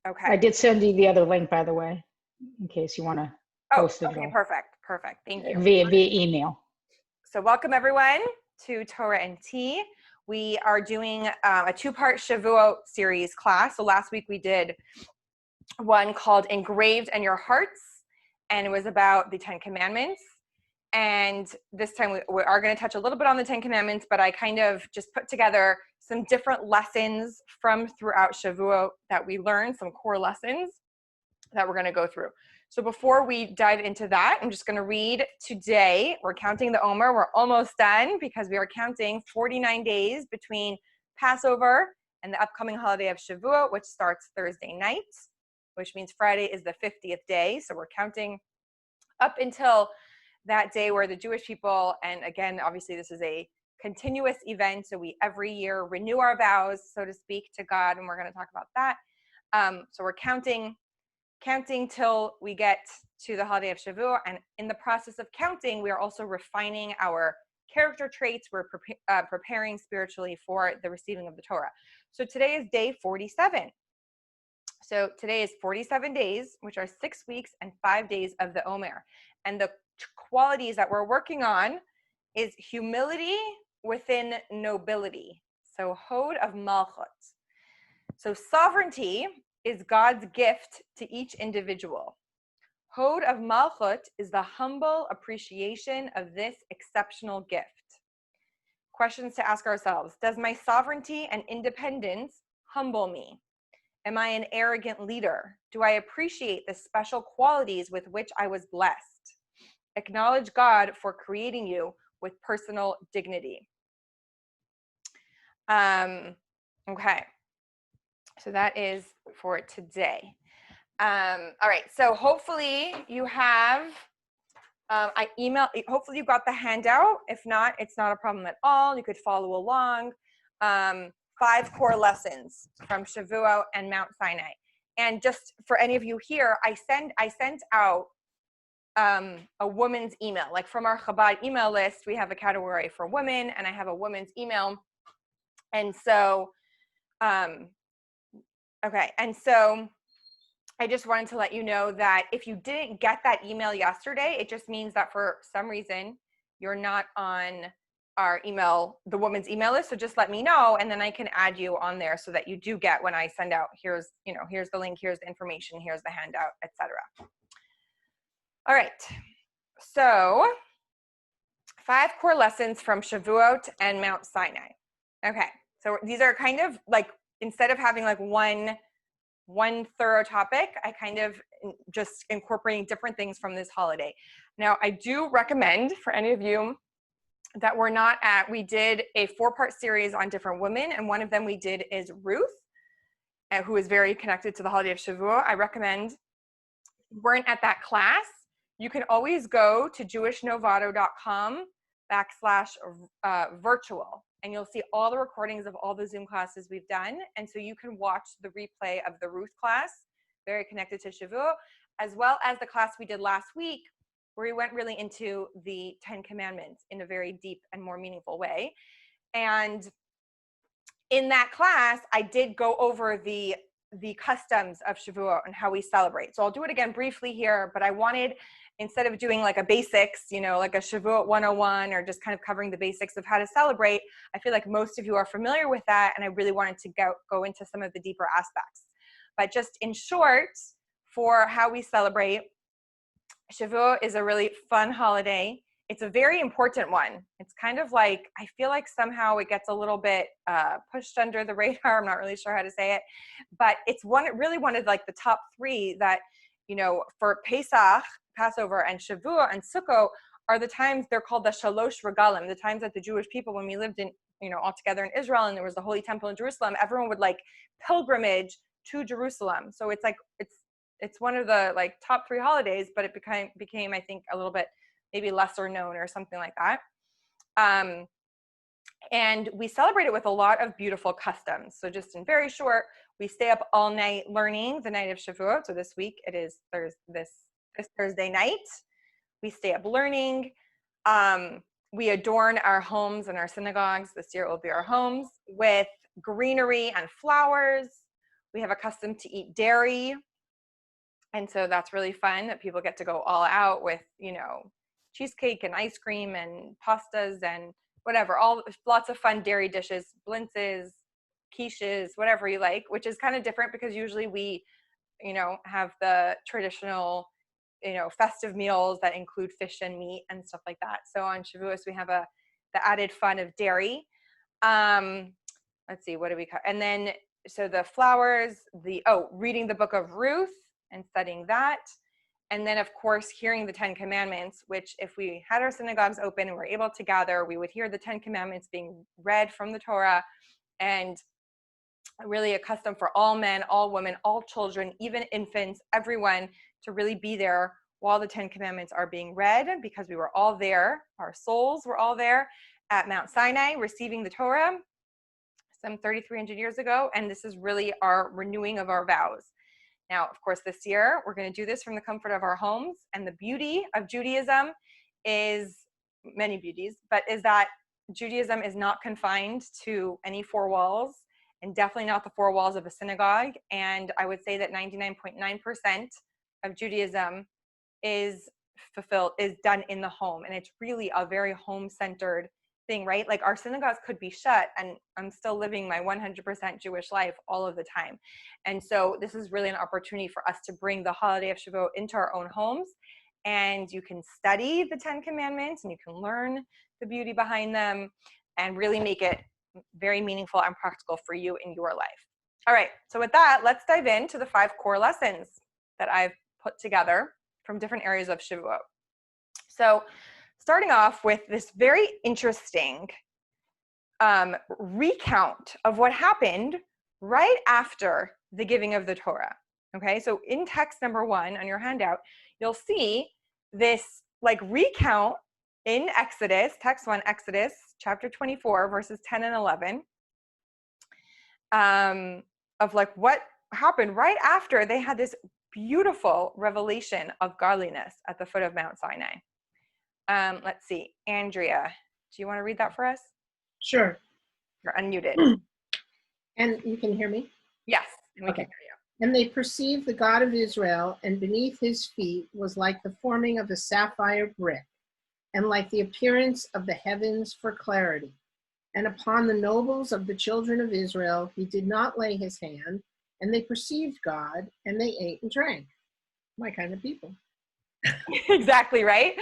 Okay. I did send you the other link, by the way, in case you want to post it. Okay, perfect. Thank you. Via email. So welcome everyone to Torah Tea. We are doing a two-part Shavuot series class. So last week we did one called Engraved in Your Hearts, and it was about the 10 Commandments. And this time we are going to touch a little bit on the 10 Commandments, but I kind of just put together some different lessons from throughout Shavuot that we learned, some core lessons that we're going to go through. So before we dive into that, I'm just going to read today. We're counting the Omer. We're almost done because we are counting 49 days between Passover and the upcoming holiday of Shavuot, which starts Thursday night, which means Friday is the 50th day. So we're counting up until that day where the Jewish people, and again, obviously this is a continuous event, so we every year renew our vows, so to speak, to God, and we're going to talk about that. So we're counting till we get to the holiday of Shavuot, and in the process of counting, we are also refining our character traits. We're preparing spiritually for the receiving of the Torah. So today is day 47. So today is 47 days, which are 6 weeks and 5 days of the Omer. And the qualities that we're working on is humility within nobility. So Hod of Malchut. So sovereignty is God's gift to each individual. Hod of Malchut is the humble appreciation of this exceptional gift. Questions to ask ourselves. Does my sovereignty and independence humble me? Am I an arrogant leader? Do I appreciate the special qualities with which I was blessed? Acknowledge God for creating you with personal dignity. Okay. So that is for today. All right. So hopefully you have, hopefully you got the handout. If not, it's not a problem at all. You could follow along. 5 core lessons from Shavuot and Mount Sinai. And just for any of you here, I sent out a woman's email. Like from our Chabad email list, we have a category for women, and I have a woman's email. And so, okay. And so I just wanted to let you know that if you didn't get that email yesterday, it just means that for some reason you're not on our email, the woman's email list. So just let me know, and then I can add you on there so that you do get when I send out, here's the link, here's the information, here's the handout, etc. All right. So 5 core lessons from Shavuot and Mount Sinai. Okay. So these are kind of like, instead of having like one thorough topic, I kind of just incorporating different things from this holiday. Now, I do recommend for any of you that we're not at, we did a 4-part series on different women, and one of them we did is Ruth, who is very connected to the holiday of Shavuot. I recommend, if you weren't at that class, you can always go to jewishnovado.com/virtual, and you'll see all the recordings of all the Zoom classes we've done. And so you can watch the replay of the Ruth class, very connected to Shavuot, as well as the class we did last week, where we went really into the 10 Commandments in a very deep and more meaningful way. And in that class, I did go over the customs of Shavuot and how we celebrate. So I'll do it again briefly here, but I wanted, instead of doing like a basics, like a Shavuot 101 or just kind of covering the basics of how to celebrate, I feel like most of you are familiar with that, and I really wanted to go into some of the deeper aspects. But just in short, for how we celebrate, Shavuot is a really fun holiday. It's a very important one. It's kind of like, I feel like somehow it gets a little bit pushed under the radar. I'm not really sure how to say it, but it's really one of like the top 3 that, for Pesach, Passover, and Shavuot and Sukkot are the times they're called the Shalosh Regalim, the times that the Jewish people, when we lived in, all together in Israel and there was the Holy Temple in Jerusalem, everyone would like pilgrimage to Jerusalem. So it's like, it's one of the like top 3 holidays, but it became, I think, a little bit maybe lesser known or something like that. And we celebrate it with a lot of beautiful customs. So just in very short, we stay up all night learning the night of Shavuot. So this week it is this Thursday night. We stay up learning. We adorn our homes and our synagogues. This year it will be our homes with greenery and flowers. We have a custom to eat dairy. And so that's really fun that people get to go all out with, cheesecake and ice cream and pastas and whatever, lots of fun dairy dishes, blintzes, quiches, whatever you like, which is kind of different because usually we, have the traditional, festive meals that include fish and meat and stuff like that. So on Shavuos, we have the added fun of dairy. Let's see, what do we cut? And then, so the flowers, reading the book of Ruth and studying that. And then, of course, hearing the 10 Commandments, which if we had our synagogues open and were able to gather, we would hear the 10 Commandments being read from the Torah, and really a custom for all men, all women, all children, even infants, everyone to really be there while the 10 Commandments are being read, because we were all there. Our souls were all there at Mount Sinai receiving the Torah some 3,300 years ago. And this is really our renewing of our vows. Now, of course, this year, we're going to do this from the comfort of our homes. And the beauty of Judaism is, many beauties, but is that Judaism is not confined to any four walls, and definitely not the four walls of a synagogue. And I would say that 99.9% of Judaism is done in the home. And it's really a very home-centered thing, right? Like our synagogues could be shut and I'm still living my 100% Jewish life all of the time. And so this is really an opportunity for us to bring the holiday of Shavuot into our own homes, and you can study the 10 Commandments and you can learn the beauty behind them and really make it very meaningful and practical for you in your life. All right, so with that, let's dive into the 5 core lessons that I've put together from different areas of Shavuot. So starting off with this very interesting recount of what happened right after the giving of the Torah. Okay, so in text number 1 on your handout, you'll see this like recount in Exodus, text 1, Exodus chapter 24, verses 10 and 11, of like what happened right after they had this beautiful revelation of godliness at the foot of Mount Sinai. Let's see, Andrea, do you want to read that for us? Sure. You're unmuted. And you can hear me? Yes, and we can hear you. And they perceived the God of Israel, and beneath his feet was like the forming of a sapphire brick, and like the appearance of the heavens for clarity. And upon the nobles of the children of Israel he did not lay his hand, and they perceived God, and they ate and drank. My kind of people. Exactly, right?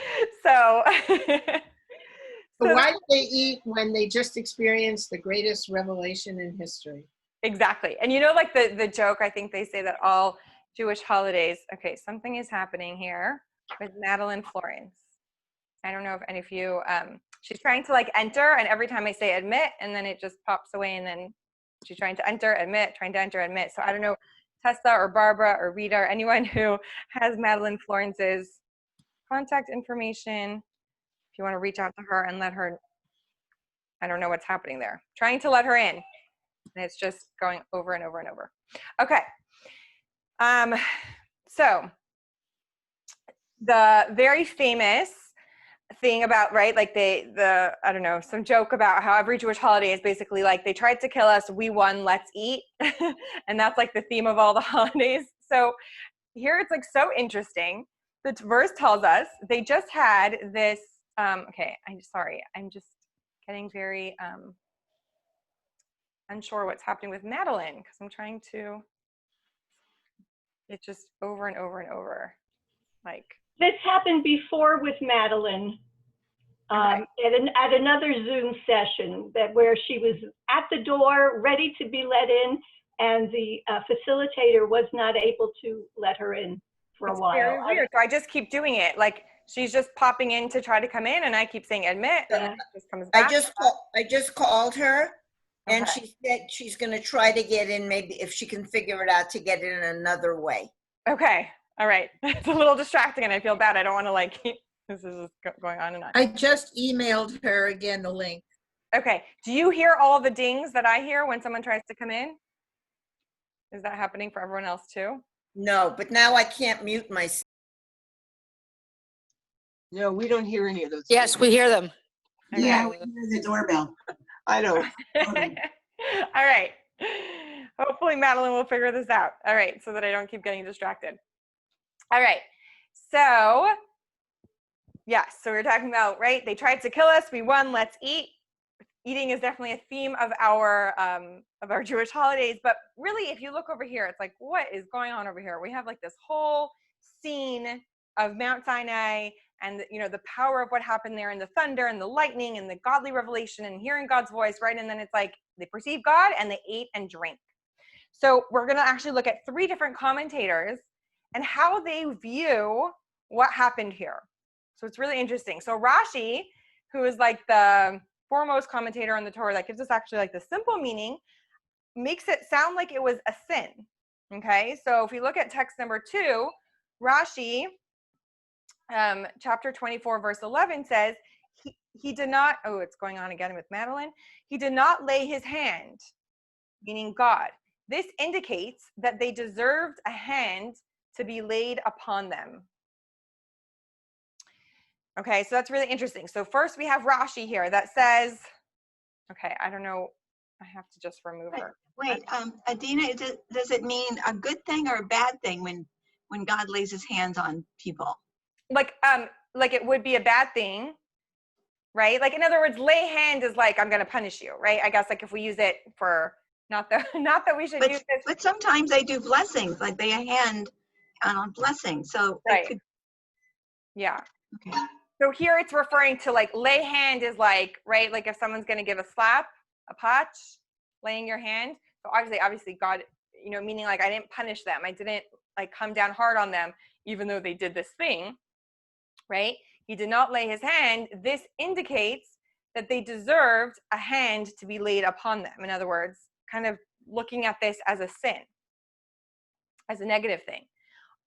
So But why did they eat when they just experienced the greatest revelation in history? Exactly. And like the joke, I think they say that all Jewish holidays, okay, something is happening here with Madeline Florence. I don't know if any of you, she's trying to like enter, and every time I say admit, and then it just pops away, and then she's trying to enter, admit, trying to enter, admit. So I don't know, Tessa or Barbara or Rita or anyone who has Madeline Florence's contact information, if you want to reach out to her and let her, I don't know what's happening there. Trying to let her in, and it's just going over and over and over. Okay. So the very famous thing about, right, like the I don't know, some joke about how every Jewish holiday is basically like they tried to kill us, we won, let's eat. And that's like the theme of all the holidays. So here it's like so interesting. The verse tells us they just had this okay, I'm just getting very unsure what's happening with Madeline, because I'm trying to, it's just over and over and over, like this happened before with Madeline. Okay. At another Zoom session where she was at the door ready to be let in, and the facilitator was not able to let her in for a while. Very weird. So I just keep doing it. Like she's just popping in to try to come in, and I keep saying admit, and then it just comes back. I just called her, and Okay. she said she's going to try to get in, maybe if she can figure it out, to get in another way. Okay. All right. It's a little distracting, and I feel bad. I don't want to like keep, this is just going on and on. I just emailed her again the link. Okay. Do you hear all the dings that I hear when someone tries to come in? Is that happening for everyone else too? No, but now I can't mute myself. No, we don't hear any of those. Yes, we hear them. Okay. Yeah, we hear the doorbell. I don't. All right. Hopefully Madeline will figure this out. All right, so that I don't keep getting distracted. All right, so yes, so we're talking about, right? They tried to kill us. We won. Let's eat. Eating is definitely a theme of our Jewish holidays. But really, if you look over here, it's like, what is going on over here? We have like this whole scene of Mount Sinai and the power of what happened there, and the thunder and the lightning and the godly revelation and hearing God's voice, right? And then it's like they perceived God and they ate and drank. So we're going to actually look at 3 different commentators and how they view what happened here. So it's really interesting. So Rashi, who is like the foremost commentator on the Torah that gives us actually like the simple meaning, makes it sound like it was a sin. Okay, so if we look at text number 2, Rashi, chapter 24, verse 11 says, he did not, oh, it's going on again with Madeline. He did not lay his hand, meaning God. This indicates that they deserved a hand to be laid upon them. Okay, so that's really interesting. So first we have Rashi here that says, okay, I don't know, I have to just remove her. Wait, Adina, does it mean a good thing or a bad thing when God lays his hands on people? Like it would be a bad thing, right? Like, in other words, lay hand is like, I'm going to punish you, right? I guess like if we use it for, not that we should use this. But sometimes they do blessings, like they hand on blessings. So right. Yeah. Okay. So here it's referring to like lay hand is like, right? Like if someone's going to give a slap, a patch, laying your hand. So obviously God, meaning like I didn't punish them. I didn't like come down hard on them, even though they did this thing, right? He did not lay his hand. This indicates that they deserved a hand to be laid upon them. In other words, kind of looking at this as a sin, as a negative thing.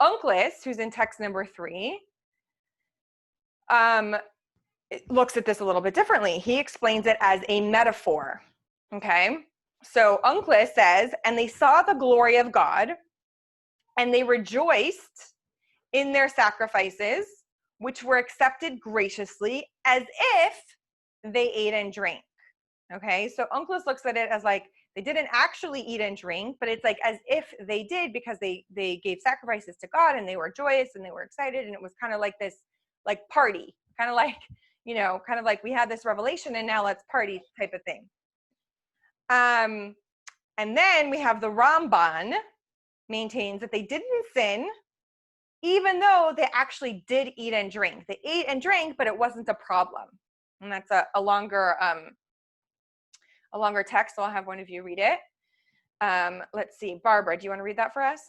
Unclus, who's in text number 3, looks at this a little bit differently. He explains it as a metaphor. Okay, so Unclus says, and they saw the glory of God, and they rejoiced in their sacrifices, which were accepted graciously, as if they ate and drank. Okay, so Unclus looks at it as like they didn't actually eat and drink, but it's like as if they did, because they gave sacrifices to God and they were joyous and they were excited, and it was kind of like this like party, kind of like we had this revelation and now let's party type of thing. And then we have the Ramban maintains that they didn't sin, even though they actually did eat and drink. They ate and drank, but it wasn't a problem. And that's a longer text, so I'll have one of you read it. Let's see, Barbara, do you want to read that for us?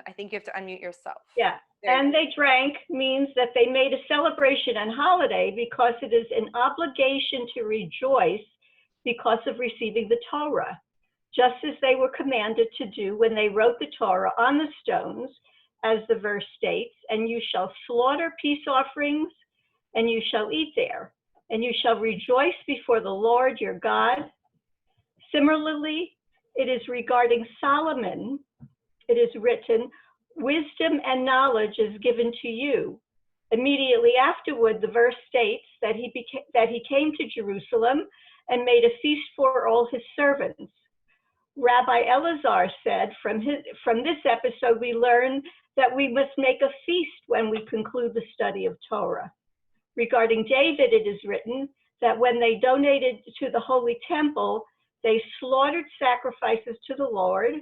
I think you have to unmute yourself. Yeah, and they drank means that they made a celebration and holiday because it is an obligation to rejoice because of receiving the Torah, just as they were commanded to do when they wrote the Torah on the stones, as the verse states, and you shall slaughter peace offerings, and you shall eat there, and you shall rejoice before the Lord your God. Similarly, it is regarding Solomon. It is written, wisdom and knowledge is given to you. Immediately afterward, the verse states that he came to Jerusalem and made a feast for all his servants. Rabbi Elazar said, from this episode, we learn that we must make a feast when we conclude the study of Torah. Regarding David, it is written that when they donated to the Holy Temple, they slaughtered sacrifices to the Lord,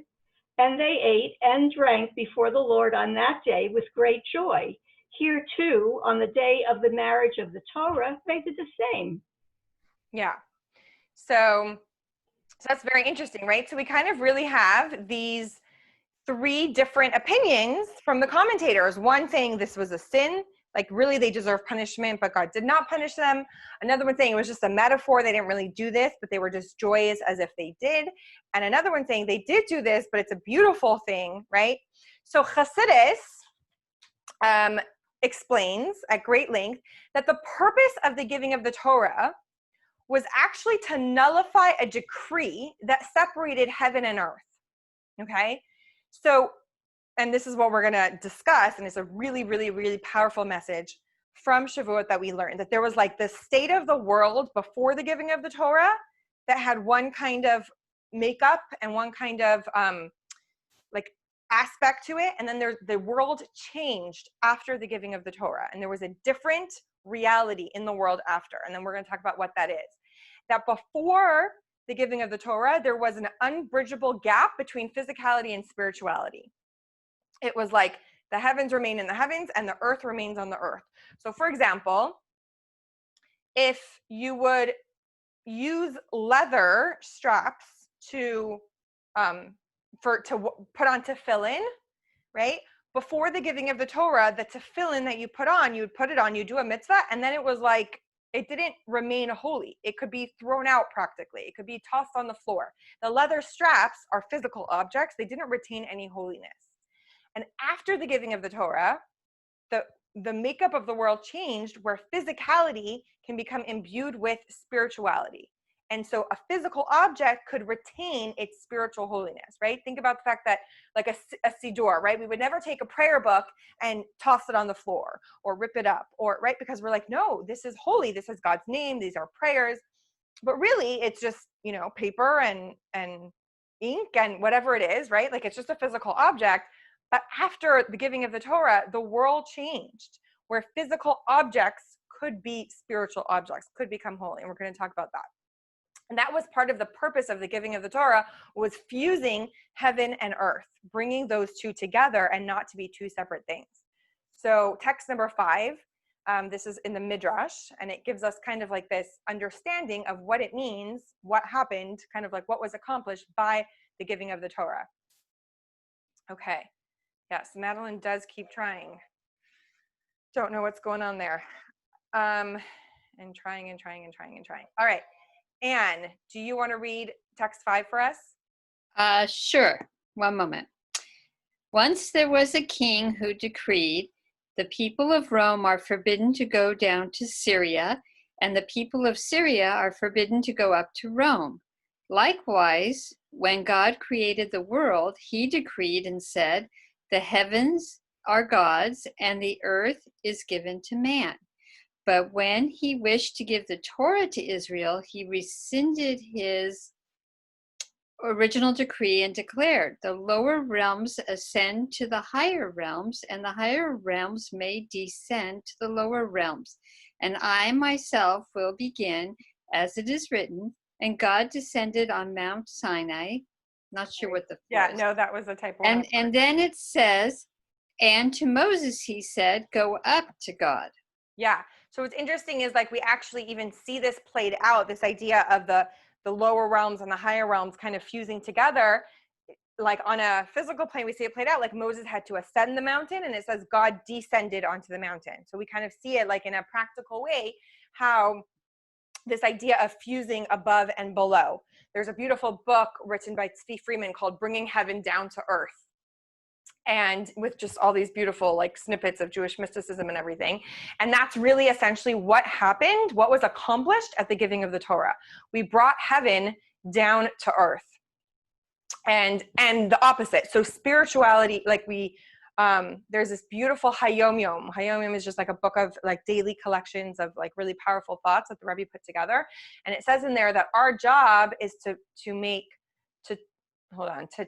and they ate and drank before the Lord on that day with great joy. Here too, on the day of the marriage of the Torah, they did the same. Yeah. So that's very interesting, right? So we kind of really have these 3 different opinions from the commentators. One saying this was a sin, like really they deserve punishment, but God did not punish them. Another one saying it was just a metaphor. They didn't really do this, but they were just joyous as if they did. And another one saying they did do this, but it's a beautiful thing, right? So Chassidus explains at great length that the purpose of the giving of the Torah was actually to nullify a decree that separated heaven and earth. Okay? So, and this is what we're going to discuss, and it's a really, really, really powerful message from Shavuot that we learned, that there was like the state of the world before the giving of the Torah, that had one kind of makeup and one kind of like aspect to it. And then the world changed after the giving of the Torah. And there was a different reality in the world after. And then we're going to talk about what that is. That before the giving of the Torah, there was an unbridgeable gap between physicality and spirituality. It was like the heavens remain in the heavens and the earth remains on the earth. So for example, if you would use leather straps to put on tefillin, right? Before the giving of the Torah, the tefillin that you put on, you would put it on, you do a mitzvah, and then it was like, it didn't remain holy. It could be thrown out practically. It could be tossed on the floor. The leather straps are physical objects. They didn't retain any holiness. And after the giving of the Torah, the makeup of the world changed where physicality can become imbued with spirituality. And so a physical object could retain its spiritual holiness, right? Think about the fact that like a siddur, right? We would never take a prayer book and toss it on the floor or rip it up, or right? Because we're like, no, this is holy. This is God's name. These are prayers. But really it's just, paper and ink and whatever it is, right? Like it's just a physical object. But after the giving of the Torah, the world changed where physical objects could be spiritual objects, could become holy. And we're going to talk about that. And that was part of the purpose of the giving of the Torah, was fusing heaven and earth, bringing those two together and not to be two separate things. So text number 5, this is in the Midrash, and it gives us kind of like this understanding of what it means, what happened, kind of like what was accomplished by the giving of the Torah. Okay. Yes, Madeline does keep trying. Don't know what's going on there. And trying. All right. Anne, do you want to read text 5 for us? Sure. One moment. Once there was a king who decreed, the people of Rome are forbidden to go down to Syria, and the people of Syria are forbidden to go up to Rome. Likewise, when God created the world, he decreed and said, the heavens are God's, and the earth is given to man. But when he wished to give the Torah to Israel, he rescinded his original decree and declared, the lower realms ascend to the higher realms, and the higher realms may descend to the lower realms. And I myself will begin, as it is written, and God descended on Mount Sinai. Not sure what the is. No, that was a typo. And then it says, and to Moses he said, go up to God. Yeah. So what's interesting is like we actually even see this played out, this idea of the lower realms and the higher realms kind of fusing together. Like on a physical plane, we see it played out like Moses had to ascend the mountain, and it says God descended onto the mountain. So we kind of see it like in a practical way, how this idea of fusing above and below. There's a beautiful book written by Tzvi Freeman called Bringing Heaven Down to Earth. And with just all these beautiful like snippets of Jewish mysticism and everything. And that's really essentially what happened, what was accomplished at the giving of the Torah. We brought heaven down to earth. And the opposite. So spirituality, like there's this beautiful Hayom Yom. Hayom Yom is just like a book of like daily collections of like really powerful thoughts that the Rebbe put together. And it says in there that our job is to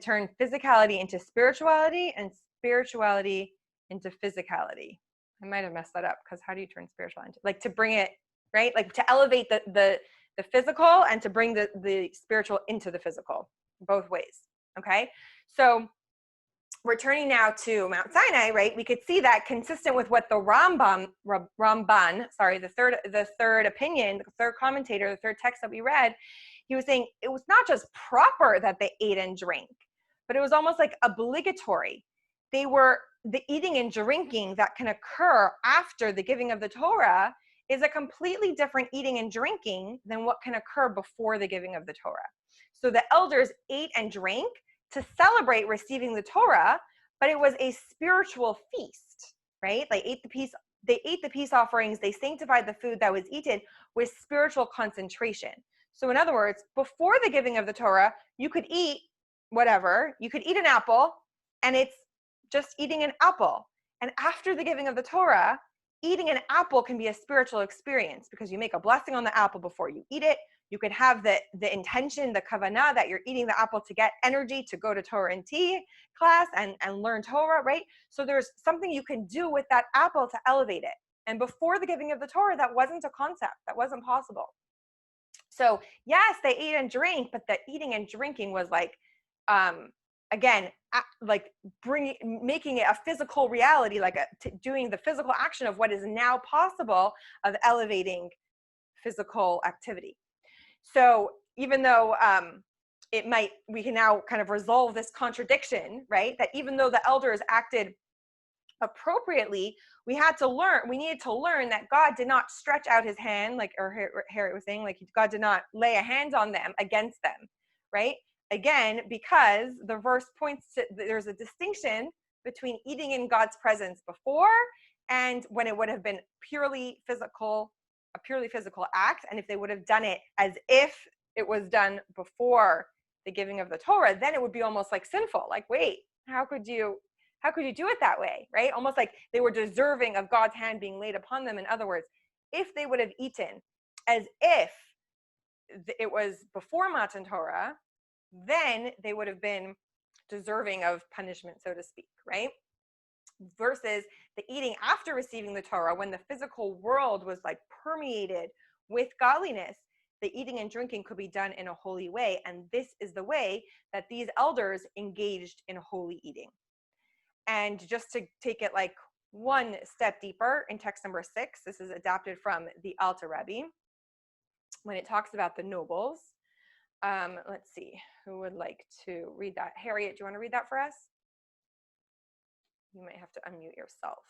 turn physicality into spirituality and spirituality into physicality. I might have messed that up, because how do you turn spirituality into, like to bring it, right? Like to elevate the physical and to bring the spiritual into the physical, both ways. Okay. So we're turning now to Mount Sinai, right? We could see that consistent with what the Ramban, the third opinion, the third commentator, the third text that we read, he was saying it was not just proper that they ate and drank, but it was almost like obligatory. The eating and drinking that can occur after the giving of the Torah is a completely different eating and drinking than what can occur before the giving of the Torah. So the elders ate and drank to celebrate receiving the Torah, but it was a spiritual feast, right? They ate the peace offerings, they sanctified the food that was eaten with spiritual concentration. So in other words, before the giving of the Torah, you could eat whatever. You could eat an apple, and it's just eating an apple. And after the giving of the Torah, eating an apple can be a spiritual experience, because you make a blessing on the apple before you eat it. You could have the intention, the kavanah, that you're eating the apple to get energy to go to Torah and Tea class and learn Torah, right? So there's something you can do with that apple to elevate it. And before the giving of the Torah, that wasn't a concept. That wasn't possible. So yes, they ate and drank, but the eating and drinking was like, again, like making it a physical reality, like doing the physical action of what is now possible of elevating physical activity. So even though we can now kind of resolve this contradiction, right? That even though the elders acted appropriately, we needed to learn that God did not stretch out his hand, like, or Harriet was saying, like God did not lay a hand on them against them, right? Again, because the verse points to, there's a distinction between eating in God's presence before and when it would have been a purely physical act. And if they would have done it as if it was done before the giving of the Torah, then it would be almost like sinful. Like, wait, how could you do it that way, right? Almost like they were deserving of God's hand being laid upon them. In other words, if they would have eaten as if it was before Matan Torah, then they would have been deserving of punishment, so to speak, right? Versus the eating after receiving the Torah, when the physical world was like permeated with godliness, the eating and drinking could be done in a holy way. And this is the way that these elders engaged in holy eating. And just to take it like one step deeper, in text number 6, this is adapted from the Alter Rebbe, when it talks about the nobles. Let's see, who would like to read that? Harriet, do you want to read that for us? You might have to unmute yourself.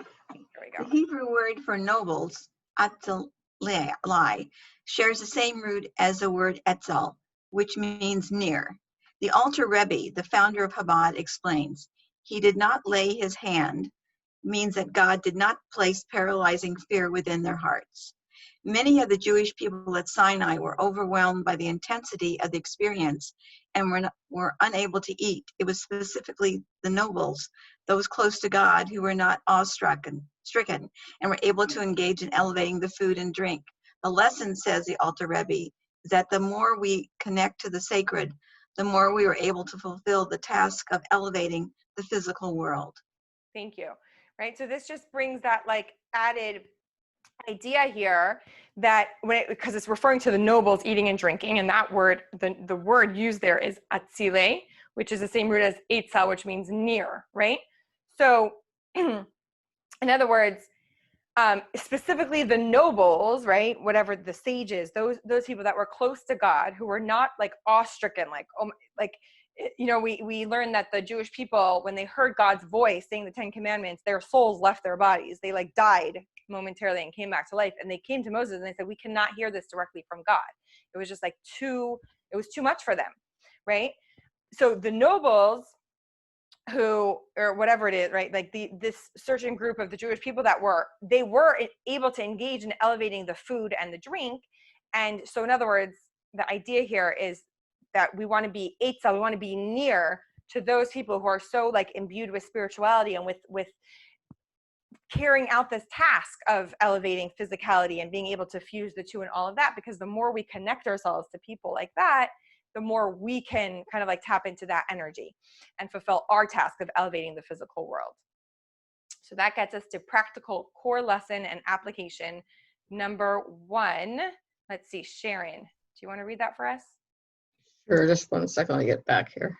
There we go. The Hebrew word for nobles, atzalai, shares the same root as the word etzal, which means near. The Alter Rebbe, the founder of Chabad, explains, he did not lay his hand, means that God did not place paralyzing fear within their hearts. Many of the Jewish people at Sinai were overwhelmed by the intensity of the experience and were unable to eat. It was specifically the nobles, those close to God, who were not stricken and were able to engage in elevating the food and drink. The lesson, says the Alter Rebbe, is that the more we connect to the sacred, the more we are able to fulfill the task of elevating the physical world. Thank you. Right. So this just brings that like added idea here that because it's referring to the nobles eating and drinking, and that word, the word used there is atzile, which is the same root as etzel, which means near, right? So in other words, specifically the nobles, right? Whatever the sages, those people that were close to God, who were not like awe-stricken, like you know, we learned that the Jewish people, when they heard God's voice saying the 10 commandments, their souls left their bodies. They like died momentarily and came back to life. And they came to Moses and they said, we cannot hear this directly from God. It was just like it was too much for them, right? So the nobles who, or whatever it is, right? Like this certain group of the Jewish people they were able to engage in elevating the food and the drink. And so in other words, the idea here is that we want to be Eitzah, we want to be near to those people who are so like imbued with spirituality and with carrying out this task of elevating physicality and being able to fuse the two and all of that, because the more we connect ourselves to people like that, the more we can kind of like tap into that energy and fulfill our task of elevating the physical world. So that gets us to practical core lesson and application number 1. Let's see, Sharon, do you want to read that for us? Sure, just one second, I get back here.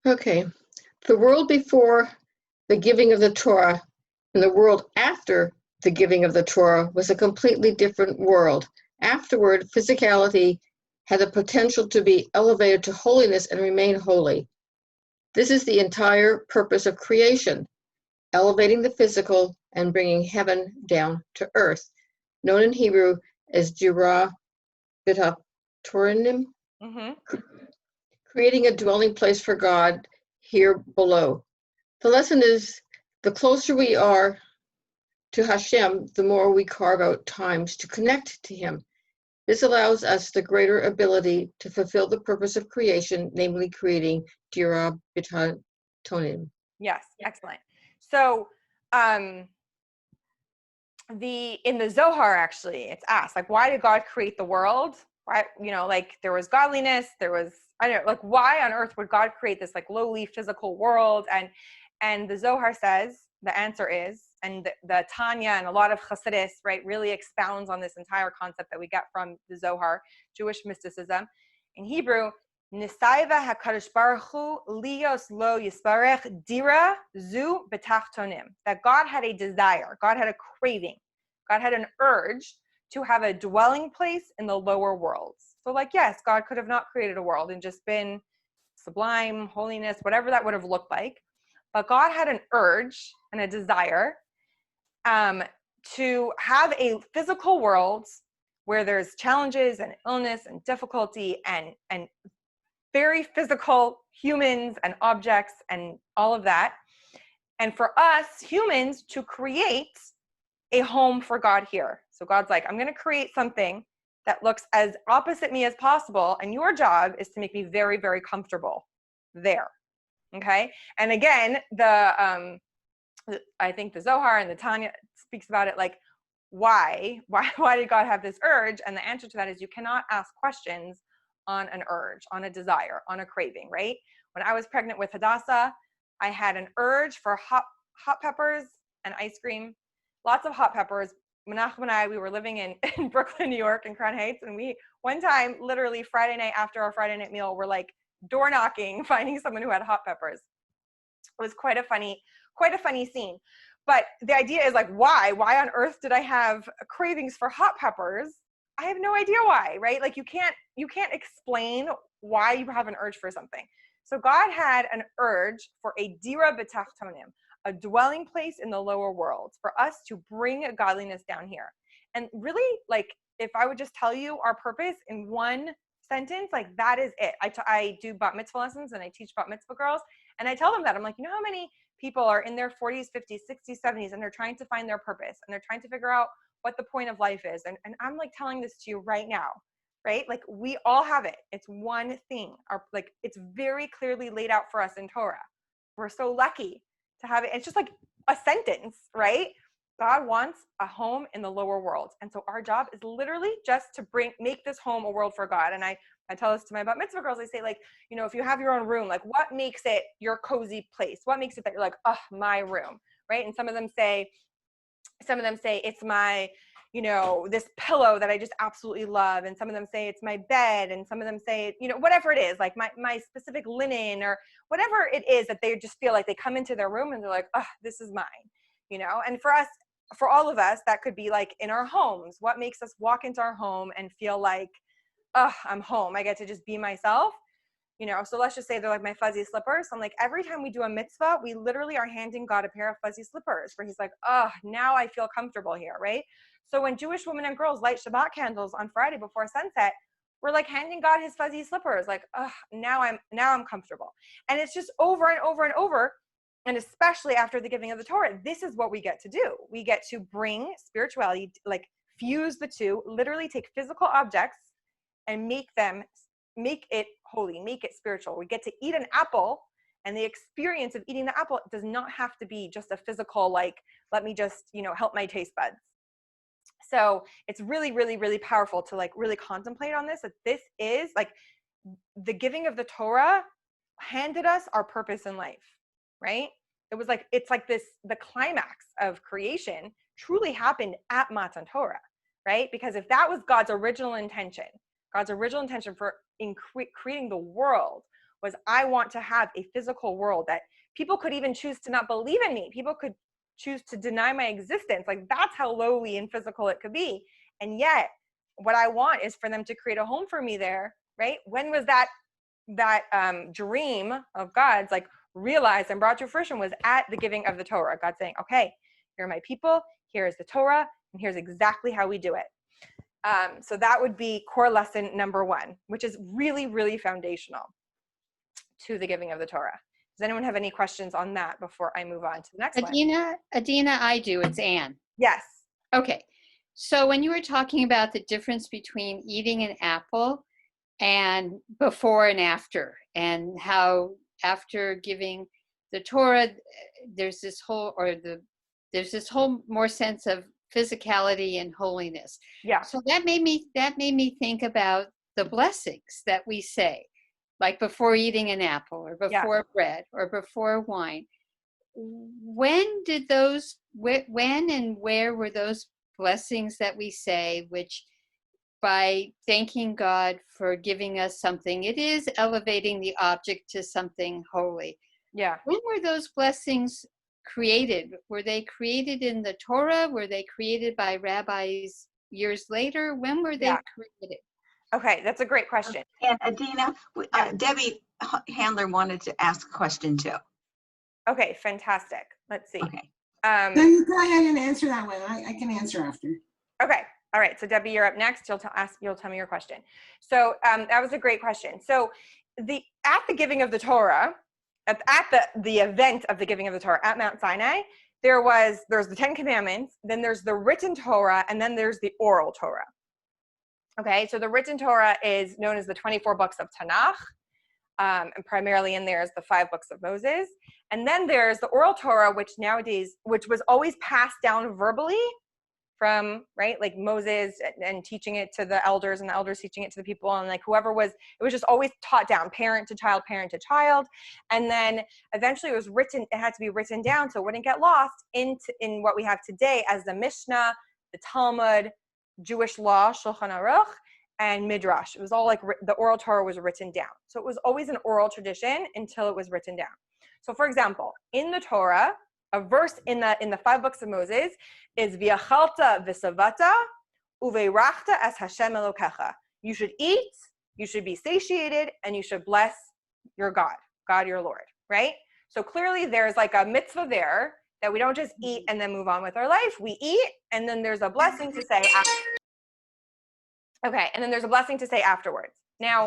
Okay, the world before the giving of the Torah and the world after the giving of the Torah was a completely different world. Afterward, physicality had the potential to be elevated to holiness and remain holy. This is the entire purpose of creation, elevating the physical and bringing heaven down to earth, known in Hebrew as Dirah B'Toranim, creating a dwelling place for God here below. The lesson is, the closer we are to Hashem, the more we carve out times to connect to Him. This allows us the greater ability to fulfill the purpose of creation, namely creating Dirah B'Toranim. Yes, excellent. So in the Zohar, actually, it's asked, like, why did God create the world? Why, like, there was godliness, there was, I don't know, like, why on earth would God create this like lowly physical world? And the Zohar says the answer is, and the Tanya and a lot of Hasidus, right, really expounds on this entire concept that we get from the Zohar, Jewish mysticism. In Hebrew, Nisaiva HaKadosh Baruch Hu Lios Lo Yisparech Dira Zu Betachtonim. That God had a desire, God had a craving, God had an urge to have a dwelling place in the lower worlds. So, like, yes, God could have not created a world and just been sublime, holiness, whatever that would have looked like. But God had an urge and a desire to have a physical world where there's challenges and illness and difficulty and very physical humans and objects and all of that. And for us humans to create a home for God here. So God's like, I'm going to create something that looks as opposite me as possible. And your job is to make me very, very comfortable there. Okay. And again, I think the Zohar and the Tanya speaks about it, like, why did God have this urge? And the answer to that is you cannot ask questions on an urge, on a desire, on a craving, right? When I was pregnant with Hadassah, I had an urge for hot peppers and ice cream, lots of hot peppers. Menachem and I, we were living in Brooklyn, New York, in Crown Heights, and we, one time, literally Friday night after our Friday night meal, we're like door knocking, finding someone who had hot peppers. It was quite a funny scene. But the idea is, like, why on earth did I have cravings for hot peppers? I have no idea why, right? Like, you can't explain why you have an urge for something. So God had an urge for a dira b'tachtonim, a dwelling place in the lower world, for us to bring godliness down here. And really, like, if I would just tell you our purpose in one sentence, like, that is it. I do bat mitzvah lessons and I teach bat mitzvah girls, and I tell them that. I'm like, you know how many people are in their 40s, 50s, 60s, 70s, and they're trying to find their purpose, and they're trying to figure out what the point of life is. And I'm like telling this to you right now, right? Like, we all have it. It's one thing. It's very clearly laid out for us in Torah. We're so lucky to have it. It's just like a sentence, right? God wants a home in the lower world. And so our job is literally just to make this home a world for God. And I tell this to my bat mitzvah girls. I say, like, if you have your own room, like, what makes it your cozy place? What makes it that you're like, oh, my room, right? And some of them say it's my, this pillow that I just absolutely love. And some of them say it's my bed. And some of them say, whatever it is, like my specific linen or whatever it is that they just feel like they come into their room and they're like, oh, this is mine, And for all of us, that could be like in our homes. What makes us walk into our home and feel like, oh, I'm home. I get to just be myself. So let's just say they're like my fuzzy slippers. I'm like, every time we do a mitzvah, we literally are handing God a pair of fuzzy slippers where he's like, oh, now I feel comfortable here, right? So when Jewish women and girls light Shabbat candles on Friday before sunset, we're like handing God his fuzzy slippers, like, oh, now I'm comfortable. And it's just over and over and over. And especially after the giving of the Torah, this is what we get to do. We get to bring spirituality, like fuse the two, literally take physical objects and make it holy, make it spiritual. We get to eat an apple, and the experience of eating the apple does not have to be just a physical, like, let me just, help my taste buds. So it's really, really, really powerful to like really contemplate on this, that this is like the giving of the Torah handed us our purpose in life, right? It's like this, the climax of creation truly happened at Matan Torah, right? Because if that was God's original intention for creating the world was, I want to have a physical world that people could even choose to not believe in me. People could choose to deny my existence. Like, that's how lowly and physical it could be. And yet what I want is for them to create a home for me there, right? When was that dream of God's like realized and brought to fruition? Was at the giving of the Torah. God saying, okay, here are my people, here is the Torah, and here's exactly how we do it. So that would be core lesson number 1, which is really, really foundational to the giving of the Torah. Does anyone have any questions on that before I move on to the next one? Adina, I do. It's Anne. Yes. Okay. So when you were talking about the difference between eating an apple and before and after, and how after giving the Torah, there's this whole more sense of physicality and holiness. Yeah. So that made me think about the blessings that we say, like before eating an apple or before bread or before wine. When and where were those blessings that we say, which by thanking God for giving us something, it is elevating the object to something holy. Yeah. When were those blessings created? Were they created in the Torah? Were they created by rabbis years later? When were they created? Okay, that's a great question. And Adina, Debbie Handler wanted to ask a question too. Okay, fantastic. Let's see. Okay. No, you go ahead and answer that one. I can answer after. Okay. All right. So Debbie, you're up next. You'll tell me your question. So that was a great question. So at the giving of the Torah, at the event of the giving of the Torah at Mount Sinai, there's the 10 Commandments, then there's the written Torah, and then there's the oral Torah. Okay. So the written Torah is known as the 24 books of Tanakh. And primarily in there is the 5 books of Moses. And then there's the oral Torah, which was always passed down verbally from, right, like Moses and teaching it to the elders and the elders teaching it to the people, and like it was just always taught down, parent to child. And then eventually it had to be written down so it wouldn't get lost in what we have today as the Mishnah, the Talmud, Jewish law, Shulchan Aruch, and Midrash. It was all like the oral Torah was written down. So it was always an oral tradition until it was written down. So for example, in the Torah, a verse in the 5 books of Moses is V'achalta v'savata uveirachta as Hashem Elokecha. You should eat, you should be satiated, and you should bless your God your Lord, right? So clearly there's like a mitzvah there that we don't just eat and then move on with our life. We eat, and then there's a blessing to say okay, and then there's a blessing to say afterwards. Now,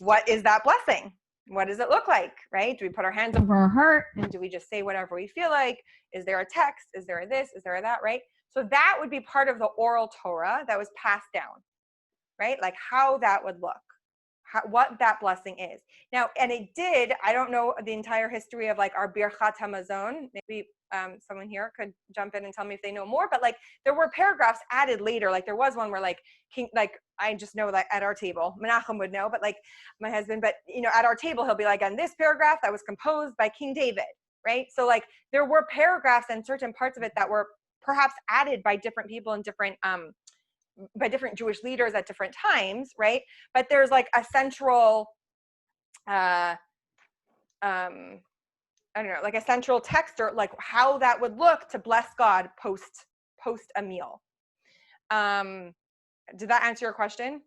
what is that blessing? What does it look like, right? Do we put our hands over our heart and do we just say whatever we feel like? Is there a text? Is there a this? Is there a that, right? So that would be part of the oral Torah that was passed down, right? Like how that would look, what that blessing is. Now, and I don't know the entire history of like our Birchat HaMazon. Maybe someone here could jump in and tell me if they know more, but like there were paragraphs added later. Like there was one where like I just know that at our table, Menachem would know, but like my husband, but at our table, he'll be like, on this paragraph that was composed by King David, right? So like there were paragraphs and certain parts of it that were perhaps added by different people and by different Jewish leaders at different times, right? But there's like a central, I don't know, like a central text or like how that would look to bless God post a meal. Did that answer your question?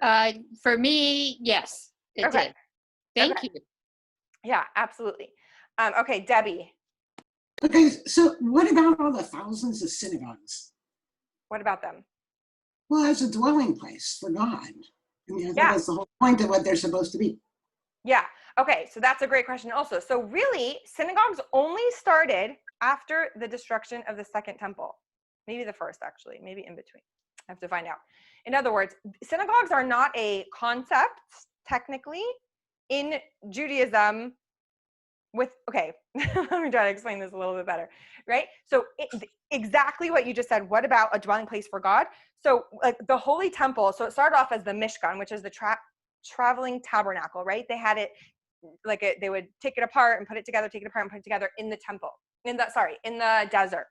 For me, yes, it did. Thank you. Yeah, absolutely. Okay, Debbie. Okay, so what about all the thousands of synagogues? What about them? Well, as a dwelling place for God. I mean, I think that's the whole point of what they're supposed to be. Yeah. Okay, so that's a great question also. So really, synagogues only started after the destruction of the Second Temple. Maybe the first, actually. Maybe in between. I have to find out. In other words, synagogues are not a concept, technically, in Judaism okay, let me try to explain this a little bit better, right? So exactly what you just said, what about a dwelling place for God? So like the Holy Temple, so it started off as the Mishkan, which is the traveling tabernacle, right? They had it, they would take it apart and put it together, take it apart and put it together in the temple, in the desert.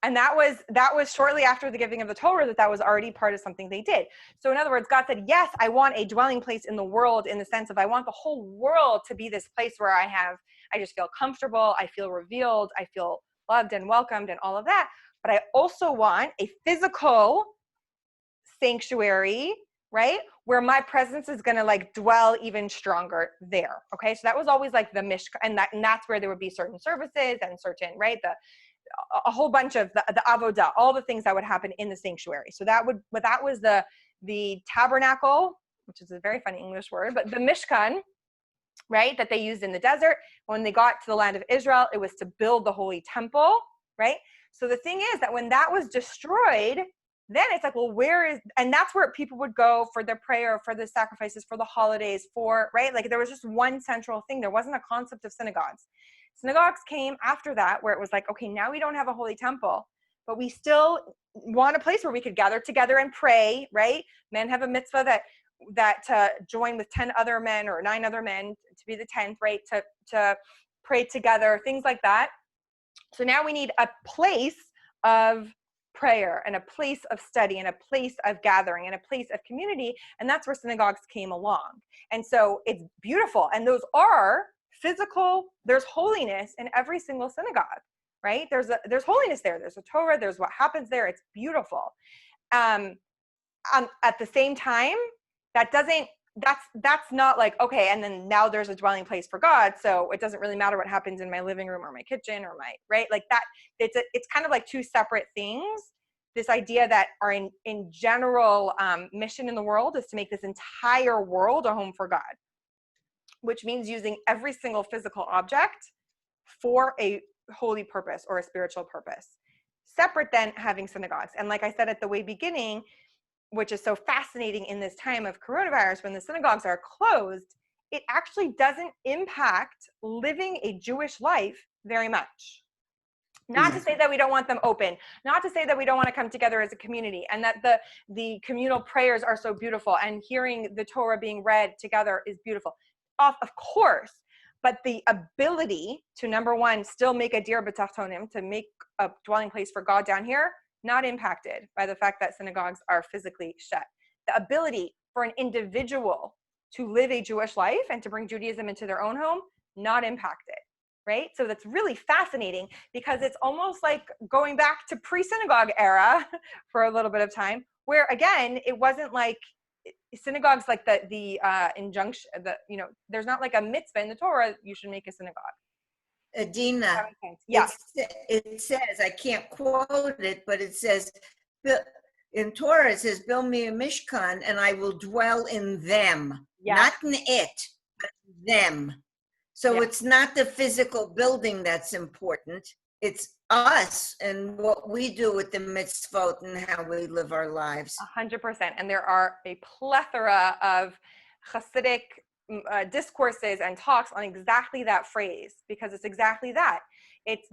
And that was shortly after the giving of the Torah that was already part of something they did. So in other words, God said, yes, I want a dwelling place in the world in the sense of I want the whole world to be this place where I just feel comfortable, I feel revealed, I feel loved and welcomed and all of that. But I also want a physical sanctuary, right? Where my presence is going to like dwell even stronger there. Okay. So that was always like the Mishkan, and that's where there would be certain services and certain, right? A whole bunch of the avodah, all the things that would happen in the sanctuary. So that was the tabernacle, which is a very funny English word, but the Mishkan, right, that they used in the desert. When they got to the land of Israel, it was to build the holy temple, right? So the thing is that when that was destroyed, then it's like, well, and that's where people would go for their prayer, for the sacrifices, for the holidays, right? Like there was just one central thing. There wasn't a concept of synagogues. Synagogues came after that, where it was like, okay, now we don't have a holy temple, but we still want a place where we could gather together and pray, right? Men have a mitzvah that join with 10 other men or 9 other men to be the 10th, right? To pray together, things like that. So now we need a place of prayer and a place of study and a place of gathering and a place of community. And that's where synagogues came along. And so it's beautiful. And those are physical, there's holiness in every single synagogue, right? There's holiness there. There's a Torah, there's what happens there. It's beautiful. At the same time, that's not like, okay, and then now there's a dwelling place for God, so it doesn't really matter what happens in my living room or my kitchen or my, right? Like that, it's kind of like two separate things. This idea that our in general mission in the world is to make this entire world a home for God, which means using every single physical object for a holy purpose or a spiritual purpose. Separate than having synagogues. And like I said at the way beginning, which is so fascinating in this time of coronavirus, when the synagogues are closed, it actually doesn't impact living a Jewish life very much. Not to say that we don't want them open, not to say that we don't want to come together as a community, and that the communal prayers are so beautiful, and hearing the Torah being read together is beautiful. Of course, but the ability to, number one, still make a dir b'tachtonim, to make a dwelling place for God down here, not impacted by the fact that synagogues are physically shut. The ability for an individual to live a Jewish life and to bring Judaism into their own home, not impacted, right? So that's really fascinating, because it's almost like going back to pre-synagogue era for a little bit of time, where again, it wasn't like synagogues, like the injunction, there's not like a mitzvah in the Torah, you should make a synagogue. Adina, yeah. it says, I can't quote it, but it says, in Torah, it says, build me a mishkan and I will dwell in them. Yeah. Not in it, but them. So it's not the physical building that's important. It's us and what we do with the mitzvot and how we live our lives. 100%. And there are a plethora of Hasidic discourses and talks on exactly that phrase, because it's exactly that. It's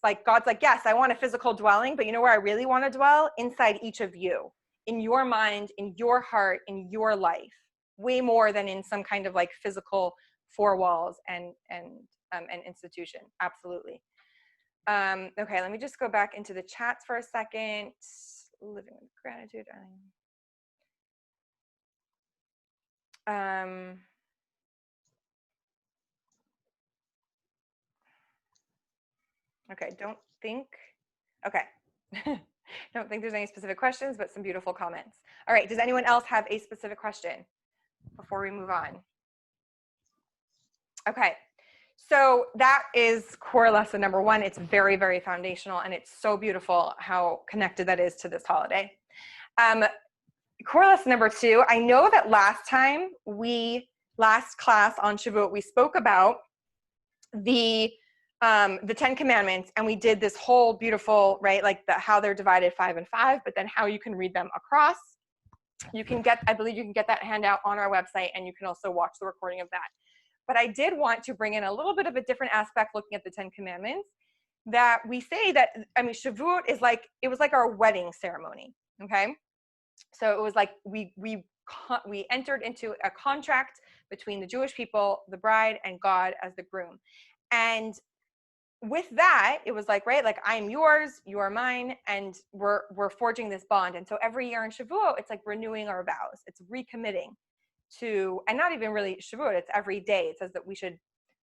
like God's like, yes, I want a physical dwelling, but you know where I really want to dwell? Inside each of you, in your mind, in your heart, in your life, way more than in some kind of like physical four walls and institution. Absolutely. Okay, let me just go back into the chats for a second. Living with gratitude. Okay, don't think there's any specific questions, but some beautiful comments. All right, does anyone else have a specific question before we move on? Okay, so that is core lesson number 1. It's very, very foundational, and it's so beautiful how connected that is to this holiday. Core lesson number 2, I know that last class on Shavuot, we spoke about the 10 commandments, and we did this whole beautiful, right, like how they're divided 5 and 5, but then how you can read them across. I believe you can get that handout on our website, and you can also watch the recording of that. But I did want to bring in a little bit of a different aspect looking at the 10 commandments, that we say that, Shavuot it was like our wedding ceremony, okay? So it was like we entered into a contract between the Jewish people, the bride, and God as the groom. And with that, it was like, right, like I'm yours, you are mine, and we're forging this bond. And so every year in Shavuot, it's like renewing our vows. It's recommitting to, and not even really Shavuot, it's every day. It says that we should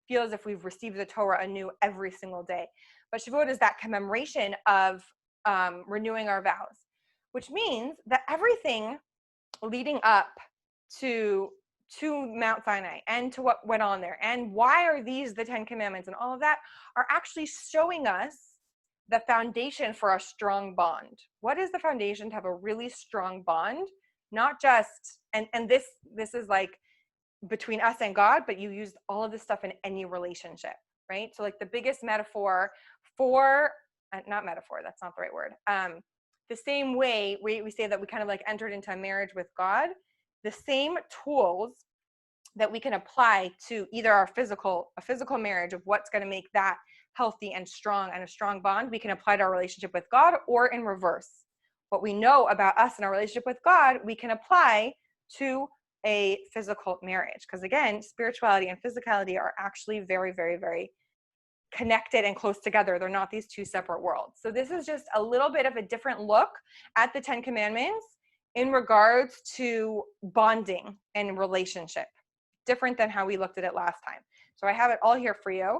feel as if we've received the Torah anew every single day. But Shavuot is that commemoration of renewing our vows, which means that everything leading up to Mount Sinai and to what went on there, and why are these the 10 commandments and all of that, are actually showing us the foundation for a strong bond. What is the foundation to have a really strong bond? Not just, and this is like between us and God, but you use all of this stuff in any relationship, right? So like the biggest metaphor for, not metaphor, that's not the right word. The same way we say that we kind of like entered into a marriage with God, the same tools that we can apply to either a physical marriage of what's going to make that healthy and a strong bond, we can apply to our relationship with God, or in reverse. What we know about us and our relationship with God, we can apply to a physical marriage. Because again, spirituality and physicality are actually very, very, very connected and close together. They're not these two separate worlds. So this is just a little bit of a different look at the 10 Commandments in regards to bonding and relationship, different than how we looked at it last time. So I have it all here for you.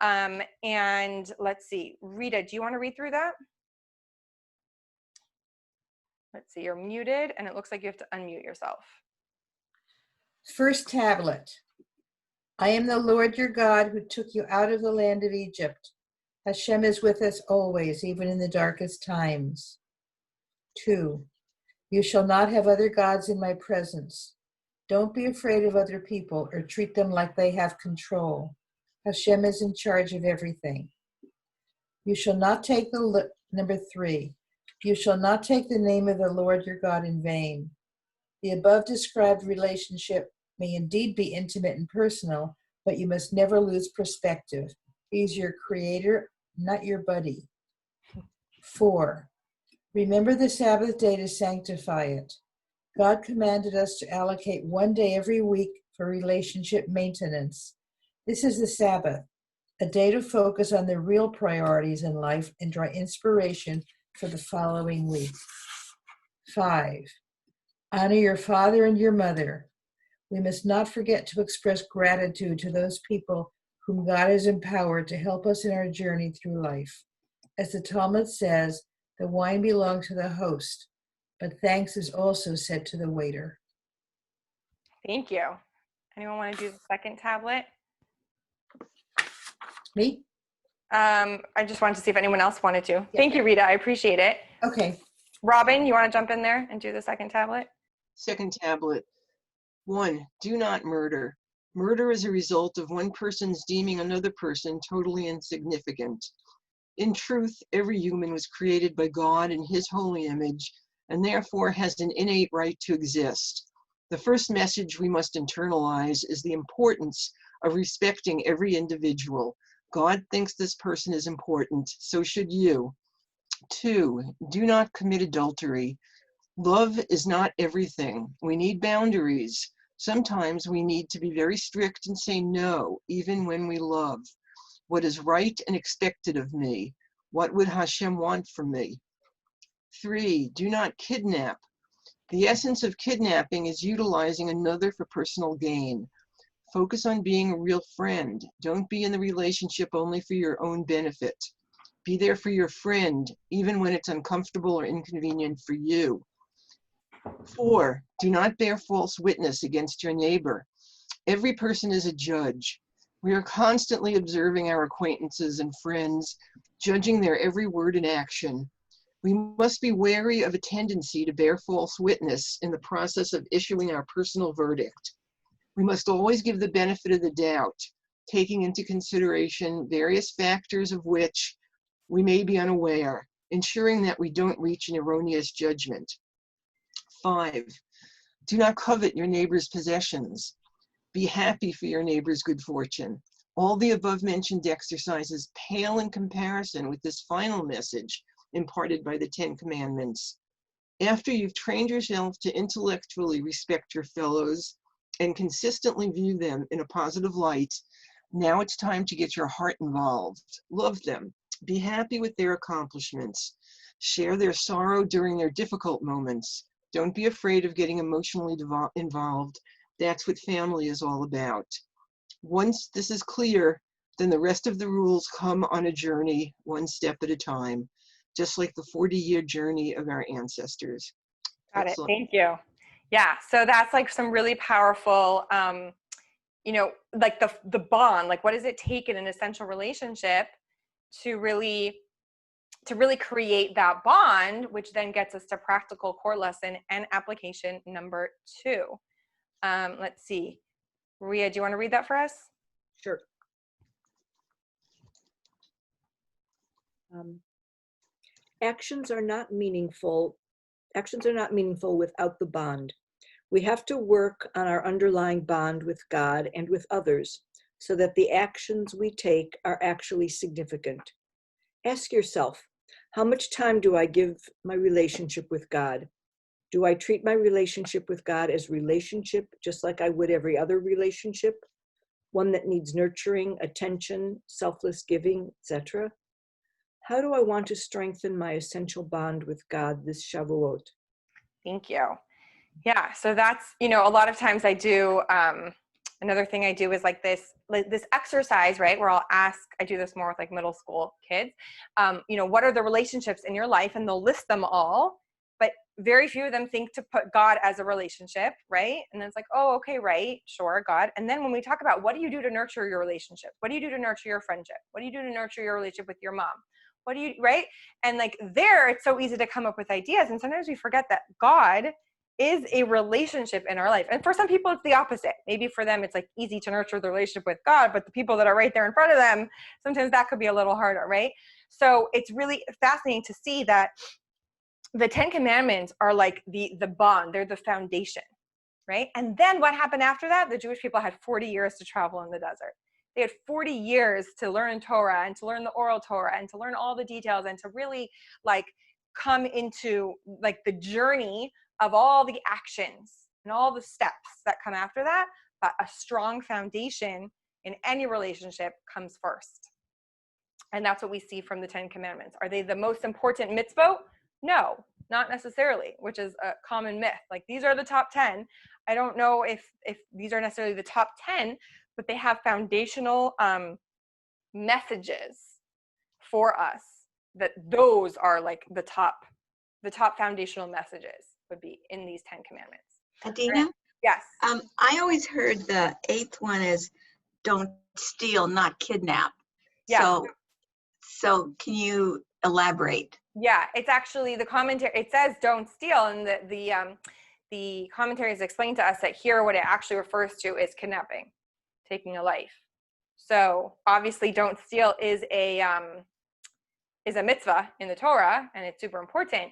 And let's see, Rita, do you want to read through that? Let's see, you're muted, and it looks like you have to unmute yourself. First tablet. I am the Lord your God who took you out of the land of Egypt. Hashem is with us always, even in the darkest times. 2. You shall not have other gods in my presence. Don't be afraid of other people or treat them like they have control. Hashem is in charge of everything. You shall not take number 3. You shall not take the name of the Lord your God in vain. The above described relationship may indeed be intimate and personal, but you must never lose perspective. He's your creator, not your buddy. 4. Remember the Sabbath day to sanctify it. God commanded us to allocate one day every week for relationship maintenance. This is the Sabbath, a day to focus on the real priorities in life and draw inspiration for the following week. 5. Honor your father and your mother. We must not forget to express gratitude to those people whom God has empowered to help us in our journey through life. As the Talmud says, the wine belongs to the host, but thanks is also said to the waiter. Thank you. Anyone want to do the second tablet? Me? I just wanted to see if anyone else wanted to. Yeah. Thank you, Rita. I appreciate it. Okay. Robin, you want to jump in there and do the second tablet? Second tablet. 1. Do not murder. Murder is a result of one person's deeming another person totally insignificant. In truth, every human was created by God in his holy image and therefore has an innate right to exist. The first message we must internalize is the importance of respecting every individual. God thinks this person is important, so should you. 2. Do not commit adultery. Love is not everything. We need boundaries. Sometimes we need to be very strict and say no, even when we love. What is right and expected of me? What would Hashem want from me? 3. Do not kidnap. The essence of kidnapping is utilizing another for personal gain. Focus on being a real friend. Don't be in the relationship only for your own benefit. Be there for your friend, even when it's uncomfortable or inconvenient for you. 4. Do not bear false witness against your neighbor. Every person is a judge. We are constantly observing our acquaintances and friends, judging their every word and action. We must be wary of a tendency to bear false witness in the process of issuing our personal verdict. We must always give the benefit of the doubt, taking into consideration various factors of which we may be unaware, ensuring that we don't reach an erroneous judgment. 5. Do not covet your neighbor's possessions. Be happy for your neighbor's good fortune. All the above-mentioned exercises pale in comparison with this final message imparted by the 10 Commandments. After you've trained yourself to intellectually respect your fellows and consistently view them in a positive light, now it's time to get your heart involved. Love them. Be happy with their accomplishments. Share their sorrow during their difficult moments. Don't be afraid of getting emotionally involved. That's what family is all about. Once this is clear, then the rest of the rules come on a journey, one step at a time, just like the 40-year journey of our ancestors. Got it. Thank you. Yeah. So that's like some really powerful, like the bond, like what does it take in an essential relationship to really create that bond, which then gets us to practical core lesson and application number 2. Let's see. Maria, do you want to read that for us? Sure. Actions are not meaningful without the bond. We have to work on our underlying bond with God and with others so that the actions we take are actually significant. Ask yourself, how much time do I give my relationship with God? Do I treat my relationship with God as relationship, just like I would every other relationship? One that needs nurturing, attention, selfless giving, etc.? How do I want to strengthen my essential bond with God this Shavuot? Thank you. Yeah, so that's, a lot of times I do, another thing I do is like this exercise, right, where I'll ask, I do this more with like middle school kids, what are the relationships in your life? And they'll list them all, but very few of them think to put God as a relationship, right? And then it's like, oh, okay, right, sure, God. And then when we talk about what do you do to nurture your relationship? What do you do to nurture your friendship? What do you do to nurture your relationship with your mom? What do you, right? And like there, it's so easy to come up with ideas. And sometimes we forget that God is a relationship in our life. And for some people, it's the opposite. Maybe for them, it's like easy to nurture the relationship with God, but the people that are right there in front of them, sometimes that could be a little harder, right? So it's really fascinating to see that the 10 Commandments are like the bond, they're the foundation, right? And then what happened after that? The Jewish people had 40 years to travel in the desert. They had 40 years to learn Torah and to learn the oral Torah and to learn all the details and to really like come into like the journey of all the actions and all the steps that come after that. But a strong foundation in any relationship comes first. And that's what we see from the 10 Commandments. Are they the most important mitzvot? No, not necessarily, which is a common myth. Like these are the top 10. I don't know if these are necessarily the top 10, but they have foundational messages for us that those are like the top foundational messages would be in these 10 Commandments. Adina? Yes. I always heard the 8th one is don't steal, not kidnap. Yes. So can you elaborate? Yeah, it's actually the commentary. It says don't steal, and the commentaries explain to us that here what it actually refers to is kidnapping, taking a life. So obviously, don't steal is a mitzvah in the Torah, and it's super important.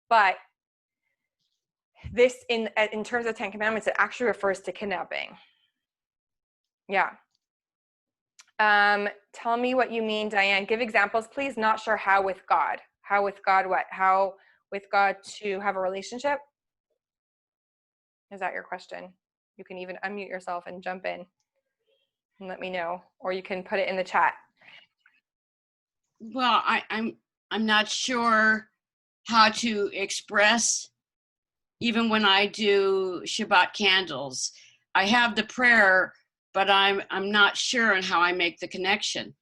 But this, in terms of 10 Commandments, it actually refers to kidnapping. Yeah. Tell me what you mean, Diane. Give examples, please. Not sure how with God. How with God what? How with God to have a relationship? Is that your question? You can even unmute yourself and jump in and let me know, or you can put it in the chat. Well, I'm not sure how to express, even when I do Shabbat candles. I have the prayer, but I'm not sure on how I make the connection.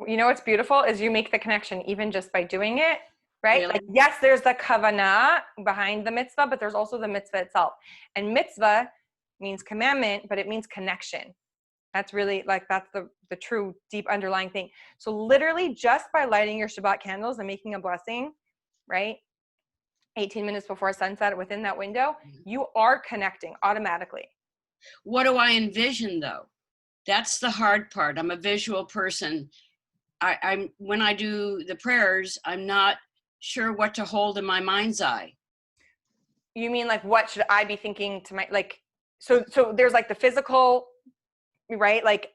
You know what's beautiful is you make the connection even just by doing it, right? Really? Like, yes, there's the kavanah behind the mitzvah, but there's also the mitzvah itself. And mitzvah means commandment, but it means connection. That's really like, that's the true deep underlying thing. So literally just by lighting your Shabbat candles and making a blessing, right? 18 minutes before sunset within that window, you are connecting automatically. What do I envision though? That's the hard part. I'm a visual person. I'm when I do the prayers, I'm not sure what to hold in my mind's eye. You mean like what should I be thinking to my, like, so there's like the physical, right? Like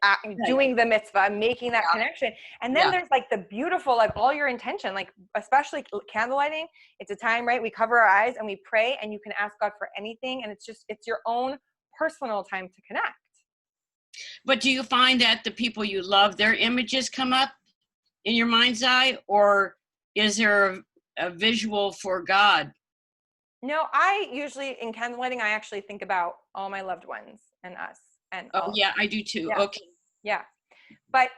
doing the mitzvah, making that connection. And then there's like the beautiful, like all your intention, like especially candle lighting. It's a time, right? We cover our eyes and we pray, and you can ask God for anything. And it's your own personal time to connect. But do you find that the people you love, their images come up in your mind's eye, or is there a visual for God? No, I usually in candle lighting, I actually think about all my loved ones and us. And yeah, I do too. Yeah. Okay. Yeah. But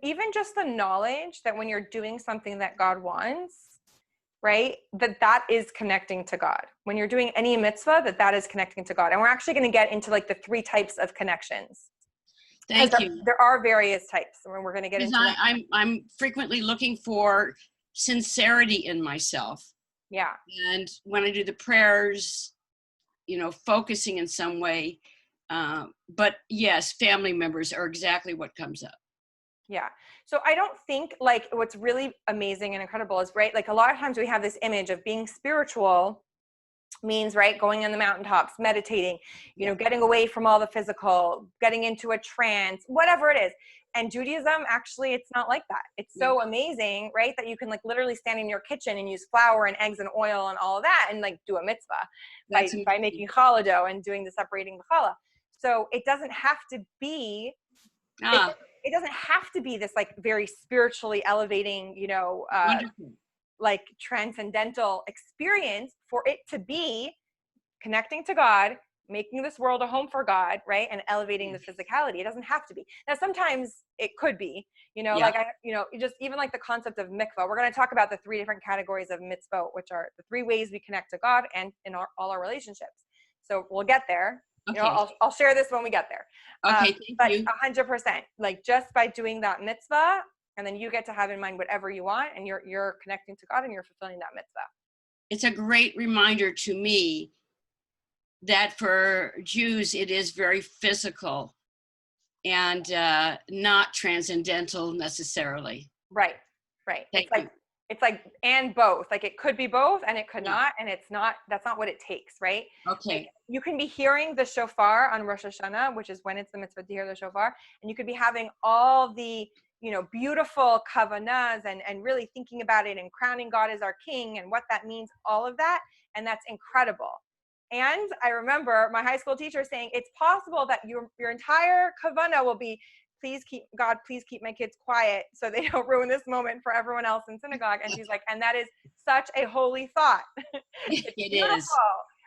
even just the knowledge that when you're doing something that God wants, right, that is connecting to God. When you're doing any mitzvah, that is connecting to God. And we're actually going to get into like the 3 types of connections. Thank you. There are various types, and we're going to get into that. I'm frequently looking for sincerity in myself. Yeah. And when I do the prayers, focusing in some way. But yes, family members are exactly what comes up. Yeah. So I don't think like what's really amazing and incredible is, right, like a lot of times we have this image of being spiritual, means, right, going on the mountaintops, meditating, you know, getting away from all the physical, getting into a trance, whatever it is. And Judaism, actually, it's not like that. It's so amazing, right, that you can like literally stand in your kitchen and use flour and eggs and oil and all of that and like do a mitzvah by making challah dough and doing the separating the challah. So it doesn't have to be, it doesn't have to be this like very spiritually elevating, you know, like transcendental experience for it to be connecting to God, making this world a home for God, right? And elevating the physicality. It doesn't have to be. Now, sometimes it could be, you know, like just even like the concept of mikvah. We're going to talk about the 3 different categories of mitzvot, which are the 3 ways we connect to God and in all our relationships. So we'll get there. Okay. You know, I'll share this when we get there. Okay, but 100%, like just by doing that mitzvah, and then you get to have in mind whatever you want, and you're connecting to God and you're fulfilling that mitzvah. It's a great reminder to me that for Jews it is very physical and not transcendental necessarily. Right. It's like and both. Like it could be both and it could not, and it's not. That's not what it takes, right? Okay. Like you can be hearing the shofar on Rosh Hashanah, which is when it's the mitzvah to hear the shofar, and you could be having all the, you know, beautiful kavanahs and really thinking about it and crowning God as our king and what that means, all of that, and that's incredible. And I remember my high school teacher saying it's possible that your entire kavanah will be, please keep my kids quiet so they don't ruin this moment for everyone else in synagogue. And she's like, and that is such a holy thought. It is.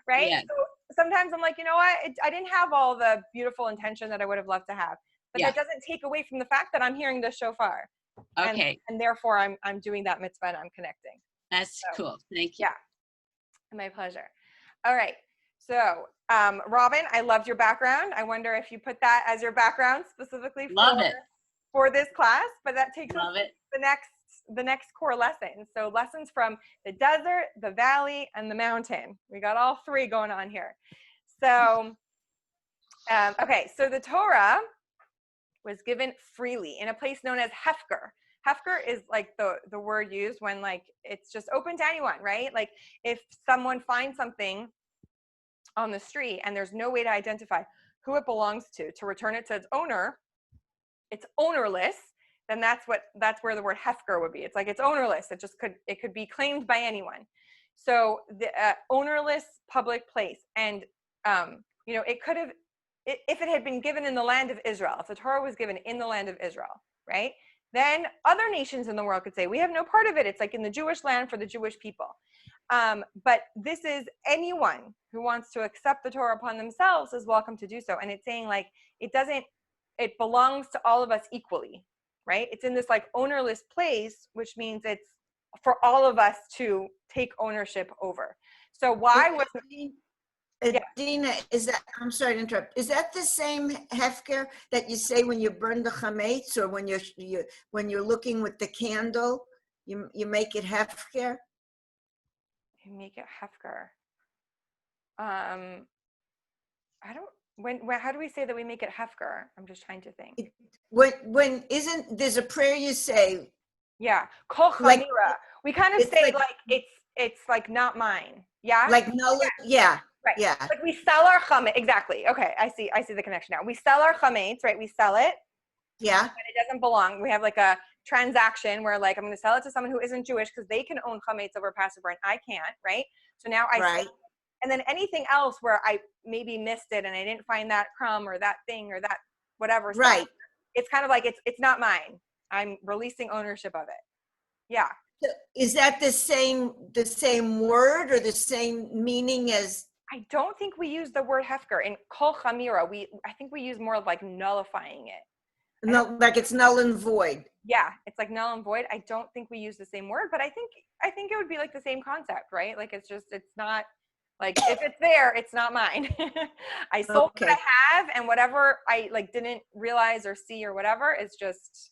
Right? Yeah. So sometimes I'm like, you know what? I didn't have all the beautiful intention that I would have loved to have. But that doesn't take away from the fact that I'm hearing the shofar. Okay. And therefore I'm doing that mitzvah and I'm connecting. That's cool. Thank you. Yeah. My pleasure. All right. So, Robin, I loved your background. I wonder if you put that as your background specifically for this class, but that takes us to the next core lesson. So lessons from the desert, the valley, and the mountain. We got all 3 going on here. So, okay. So the Torah was given freely in a place known as Hefker. Hefker is like the word used when like it's just open to anyone, right? Like if someone finds something on the street and there's no way to identify who it belongs to return it to its owner, it's ownerless, then that's where the word Hefker would be. It's like it's ownerless. It could be claimed by anyone. So the ownerless public place, and you know, it could have, if it had been given in the land of Israel, if the Torah was given in the land of Israel, right? Then other nations in the world could say, we have no part of it. It's like in the Jewish land for the Jewish people. But this is anyone who wants to accept the Torah upon themselves is welcome to do so. And it's saying like, it belongs to all of us equally, right? It's in this like ownerless place, which means it's for all of us to take ownership over. So why was Dina, I'm sorry to interrupt. Is that the same hefker that you say when you burn the chametz, or when you're looking with the candle, you make it hefker? You make it hefker. How do we say that we make it hefker? I'm just trying to think. When isn't there's a prayer you say? Yeah, kol chamira. We kind of say like it's like not mine. Yeah. Like no. Yeah. Right. Yeah. Like we sell our chametz. Exactly. Okay. I see the connection now. We sell our chametz, right? We sell it. Yeah. And it doesn't belong. We have like a transaction where like I'm going to sell it to someone who isn't Jewish because they can own chametz over Passover and I can't, right? So now I sell it. And then anything else where I maybe missed it and I didn't find that crumb or that thing or that whatever. Right. It's kind of like it's not mine. I'm releasing ownership of it. Yeah. So is that the same word or the same meaning as? I don't think we use the word hefker in kol chamira. I think we use more of like nullifying it. No, like it's null and void. Yeah, it's like null and void. I don't think we use the same word, but I think it would be like the same concept, right? Like it's not like if it's there, it's not mine. I sold what I have, and whatever I like didn't realize or see or whatever is just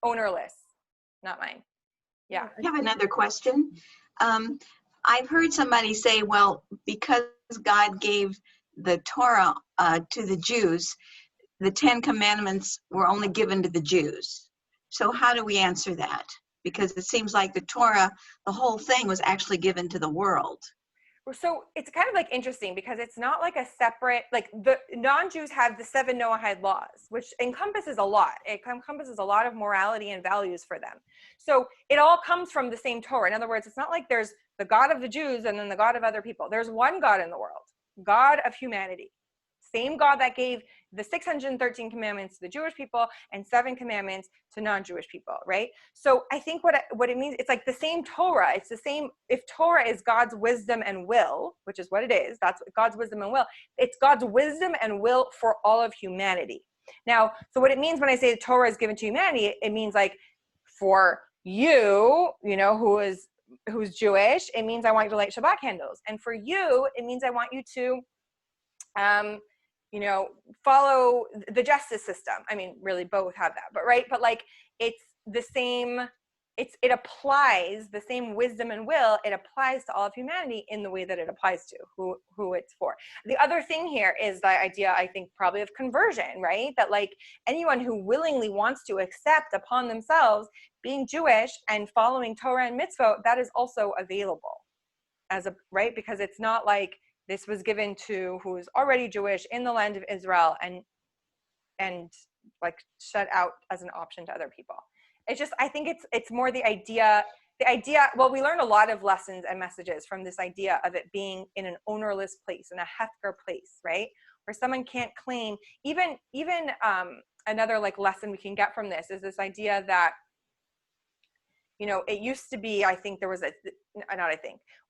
ownerless, not mine. Yeah. I have another question. I've heard somebody say, well, because God gave the Torah to the Jews, the 10 Commandments were only given to the Jews. So how do we answer that? Because it seems like the Torah, the whole thing was actually given to the world. So it's kind of like interesting because it's not like a separate, like the non-Jews have the 7 Noahide laws, which encompasses a lot. It encompasses a lot of morality and values for them. So it all comes from the same Torah. In other words, it's not like there's the God of the Jews and then the God of other people. There's one God in the world, God of humanity. Same God that gave the 613 commandments to the Jewish people and 7 commandments to non-Jewish people, right? So I think what it means, it's like the same Torah. It's the same, if Torah is God's wisdom and will, which is what it is, that's God's wisdom and will. It's God's wisdom and will for all of humanity. Now, so what it means when I say Torah is given to humanity, it means like for you, you know, who's Jewish, it means I want you to light Shabbat candles. And for you, it means I want you to you know, follow the justice system. I mean, really both have that, but right. But like, it's the same, it applies the same wisdom and will. It applies to all of humanity in the way that it applies to who it's for. The other thing here is the idea, I think, probably of conversion, right? That like anyone who willingly wants to accept upon themselves being Jewish and following Torah and mitzvot, that is also available as a, right? Because it's not like, this was given to who is already Jewish in the land of Israel and like shut out as an option to other people. It's just, I think it's more the idea, well, we learned a lot of lessons and messages from this idea of it being in an ownerless place, in a hefker place, right? Where someone can't claim, even another like lesson we can get from this is this idea that, you know, it used to be, I think there was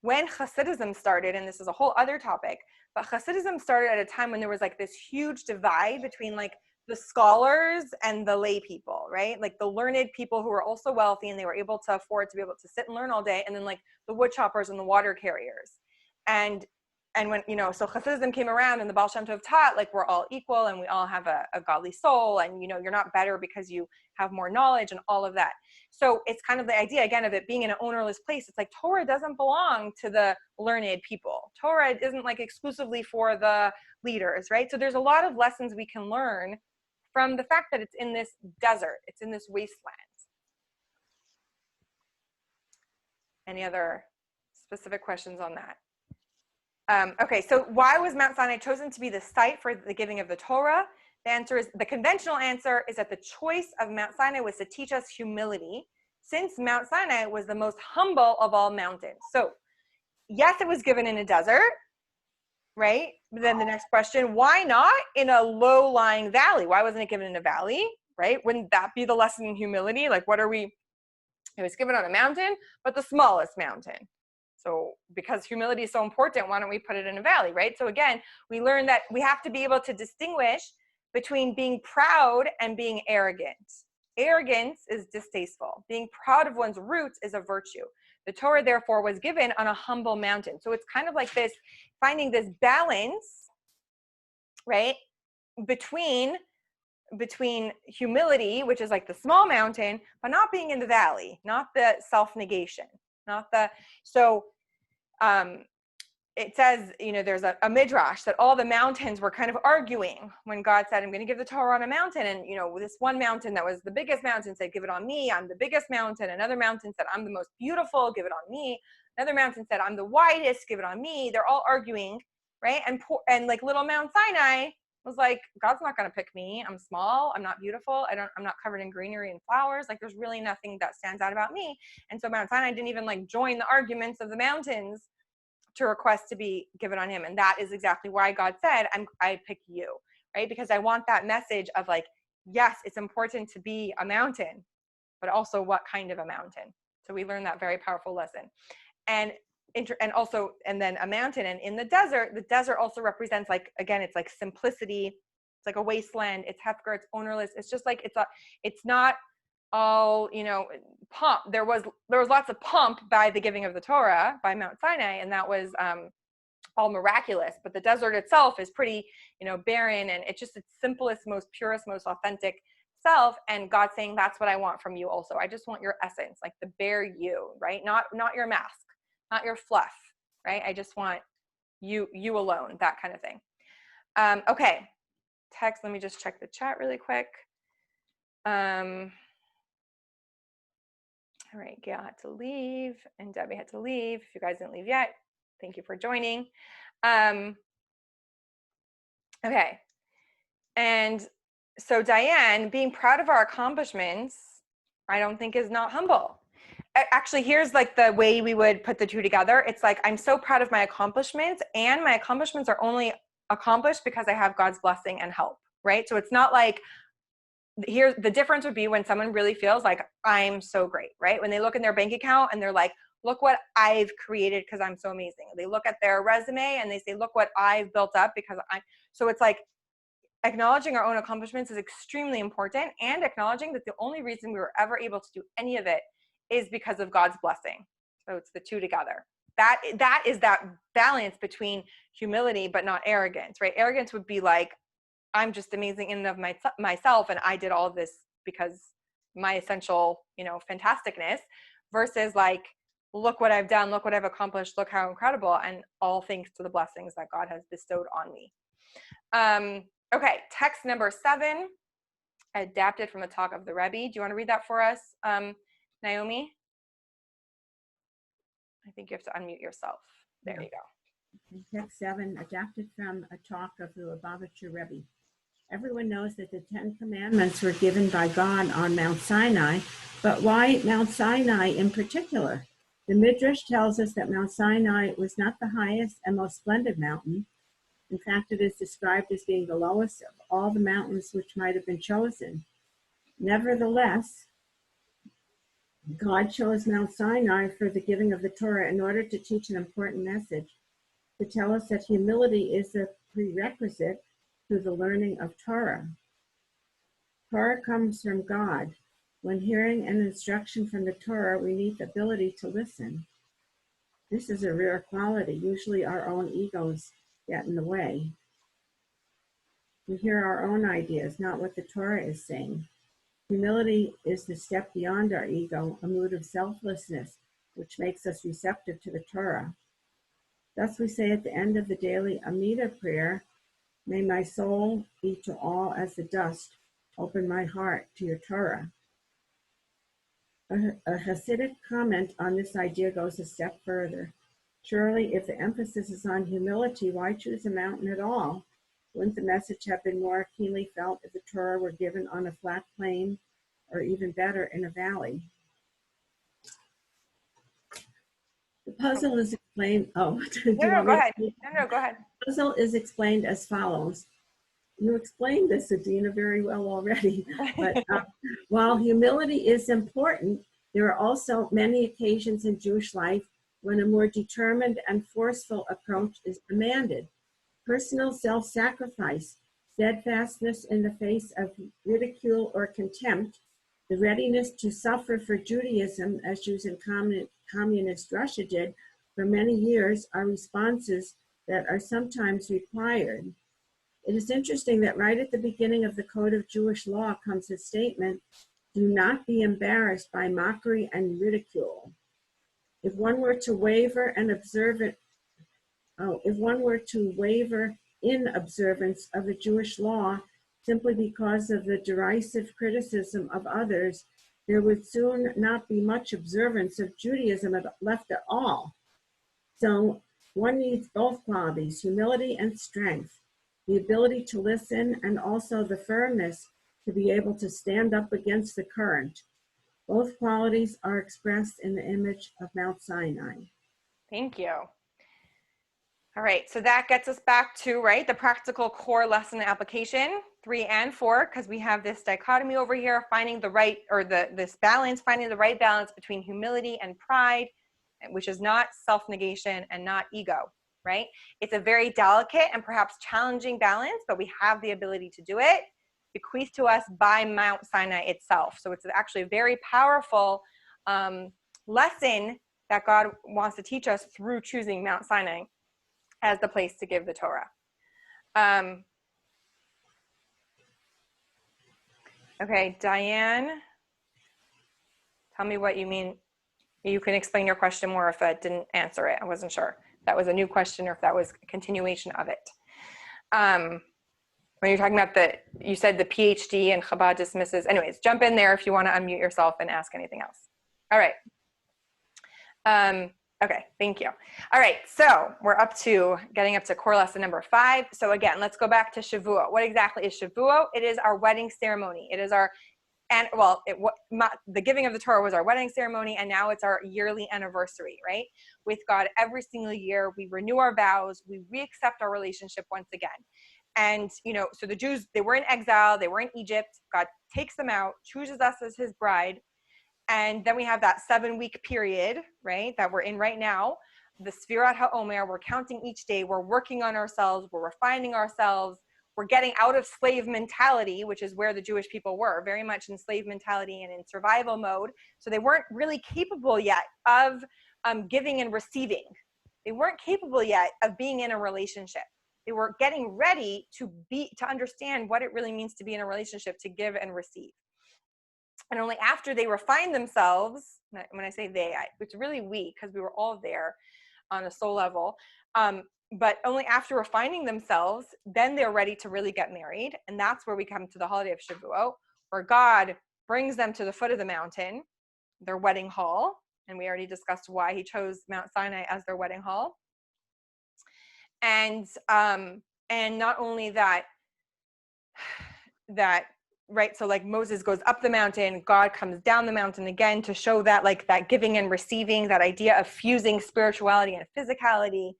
when Hasidism started, and this is a whole other topic, but Hasidism started at a time when there was like this huge divide between like the scholars and the lay people, right? Like the learned people who were also wealthy and they were able to afford to be able to sit and learn all day, and then like the wood choppers and the water carriers. And when, you know, so Hasidism came around and the Baal Shem Tov taught, like, we're all equal and we all have a godly soul, and, you know, you're not better because you have more knowledge and all of that. So it's kind of the idea, again, of it being in an ownerless place. It's like Torah doesn't belong to the learned people. Torah isn't like exclusively for the leaders, right? So there's a lot of lessons we can learn from the fact that it's in this desert, it's in this wasteland. Any other specific questions on that? Okay, so why was Mount Sinai chosen to be the site for the giving of the Torah? The answer is, the conventional answer is that the choice of Mount Sinai was to teach us humility, since Mount Sinai was the most humble of all mountains. So yes, it was given in a desert, right? But then the next question, why not in a low-lying valley? Why wasn't it given in a valley, right? Wouldn't that be the lesson in humility? Like, it was given on a mountain, but the smallest mountain. So because humility is so important, why don't we put it in a valley, right? So again, we learn that we have to be able to distinguish between being proud and being arrogant. Arrogance is distasteful. Being proud of one's roots is a virtue. The Torah, therefore, was given on a humble mountain. So it's kind of like this, finding this balance, right, between humility, which is like the small mountain, but not being in the valley, not the self-negation, it says, you know, there's a midrash that all the mountains were kind of arguing when God said, I'm going to give the Torah on a mountain. And, you know, this one mountain that was the biggest mountain said, give it on me. I'm the biggest mountain. Another mountain said, I'm the most beautiful. Give it on me. Another mountain said, I'm the widest. Give it on me. They're all arguing, right? And like little Mount Sinai was like, God's not going to pick me. I'm small. I'm not beautiful. I'm not covered in greenery and flowers. Like, there's really nothing that stands out about me. And so Mount Sinai didn't even like join the arguments of the mountains to request to be given on him. And that is exactly why God said, I pick you, right? Because I want that message of like, yes, it's important to be a mountain, but also what kind of a mountain. So we learned that very powerful lesson. And then a mountain, and in the desert also represents, like, again, it's like simplicity. It's like a wasteland. It's hefker. It's ownerless. It's just like, it's not all, you know, pomp. There was lots of pomp by the giving of the Torah by Mount Sinai, and that was all miraculous. But the desert itself is pretty, you know, barren, and it's just its simplest, most purest, most authentic self. And God saying, that's what I want from you also. I just want your essence, like the bare you, right? Not your mask, not your fluff, right? I just want you alone, that kind of thing. Okay, text, let me just check the chat really quick. All right, Gail had to leave and Debbie had to leave. If you guys didn't leave yet, Thank you for joining. Okay. And so Diane, being proud of our accomplishments, I don't think is not humble. Actually, here's like the way we would put the two together. It's like, I'm so proud of my accomplishments, and my accomplishments are only accomplished because I have God's blessing and help, right? So it's not like, here, the difference would be when someone really feels like, I'm so great, right? When they look in their bank account and they're like, look what I've created because I'm so amazing. They look at their resume and they say, look what I've built up because so it's like, acknowledging our own accomplishments is extremely important, and acknowledging that the only reason we were ever able to do any of it is because of God's blessing. So it's the two together. That is that balance between humility but not arrogance, right? Arrogance would be like, I'm just amazing in and of myself, and I did all of this because my essential, fantasticness, versus like, look what I've done, look what I've accomplished, look how incredible, and all thanks to the blessings that God has bestowed on me. Okay, text number 7, adapted from the talk of the Rebbe. Do you want to read that for us, Naomi? I think you have to unmute yourself. There you go. Text 7, adapted from a talk of the Lubavitcher Rebbe. Everyone knows that the 10 Commandments were given by God on Mount Sinai, but why Mount Sinai in particular? The Midrash tells us that Mount Sinai was not the highest and most splendid mountain. In fact, it is described as being the lowest of all the mountains which might have been chosen. Nevertheless, God chose Mount Sinai for the giving of the Torah in order to teach an important message, to tell us that humility is a prerequisite to the learning of Torah. Torah comes from God. When hearing an instruction from the Torah, we need the ability to listen. This is a rare quality. Usually our own egos get in the way. We hear our own ideas, not what the Torah is saying. Humility is the step beyond our ego, a mood of selflessness, which makes us receptive to the Torah. Thus we say at the end of the daily Amida prayer, may my soul be to all as the dust, open my heart to your Torah. A Hasidic comment on this idea goes a step further. Surely, if the emphasis is on humility, why choose a mountain at all? Wouldn't the message have been more keenly felt if the Torah were given on a flat plain, or even better, in a valley? The puzzle is explained. Oh, no, go ahead. No, go ahead. The puzzle is explained as follows. You explained this, Adina, very well already. But while humility is important, there are also many occasions in Jewish life when a more determined and forceful approach is demanded. Personal self-sacrifice, steadfastness in the face of ridicule or contempt, the readiness to suffer for Judaism, as Jews in communist Russia did for many years, are responses that are sometimes required. It is interesting that right at the beginning of the Code of Jewish Law comes a statement, do not be embarrassed by mockery and ridicule. If one were to waver in observance of the Jewish law simply because of the derisive criticism of others, there would soon not be much observance of Judaism left at all. So one needs both qualities, humility and strength, the ability to listen and also the firmness to be able to stand up against the current. Both qualities are expressed in the image of Mount Sinai. Thank you. All right, so that gets us back to, right, the practical core lesson application, 3 and 4, because we have this dichotomy over here, finding the right, or this balance, finding the right balance between humility and pride, which is not self-negation and not ego, right? It's a very delicate and perhaps challenging balance, but we have the ability to do it, bequeathed to us by Mount Sinai itself. So it's actually a very powerful lesson that God wants to teach us through choosing Mount Sinai as the place to give the Torah. Okay, Diane, tell me what you mean. You can explain your question more if I didn't answer it. I wasn't sure if that was a new question or if that was a continuation of it. When you're talking about you said the PhD and Chabad dismisses. Anyways, jump in there if you want to unmute yourself and ask anything else. All right. Okay, thank you. All right, so we're getting up to core lesson number 5. So again, let's go back to Shavuot. What exactly is Shavuot? It is our wedding ceremony. It is our, the giving of the Torah was our wedding ceremony, and now it's our yearly anniversary, right? With God, every single year, we renew our vows, we reaccept our relationship once again. And, so the Jews, they were in exile, they were in Egypt. God takes them out, chooses us as his bride. And then we have that 7-week period, right, that we're in right now, the Sfirat HaOmer. We're counting each day. We're working on ourselves. We're refining ourselves. We're getting out of slave mentality, which is where the Jewish people were, very much in slave mentality and in survival mode. So they weren't really capable yet of giving and receiving. They weren't capable yet of being in a relationship. They were getting ready to understand what it really means to be in a relationship, to give and receive. And only after they refined themselves, when I say they, it's really we, because we were all there on a soul level, but only after refining themselves, then they're ready to really get married. And that's where we come to the holiday of Shavuot, where God brings them to the foot of the mountain, their wedding hall. And we already discussed why he chose Mount Sinai as their wedding hall. And not only that, right, so like Moses goes up the mountain, God comes down the mountain again to show that, like, that giving and receiving, that idea of fusing spirituality and physicality.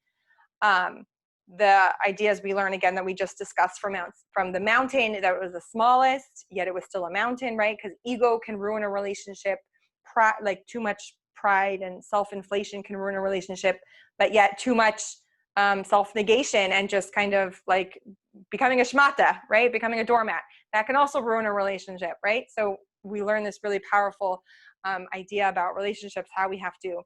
The ideas we learn again that we just discussed from the mountain, that it was the smallest, yet it was still a mountain, right? Because ego can ruin a relationship, like too much pride and self-inflation can ruin a relationship, but yet too much self-negation and just kind of like becoming a shmata, right? Becoming a doormat. That can also ruin a relationship, right? So we learn this really powerful idea about relationships, how we have to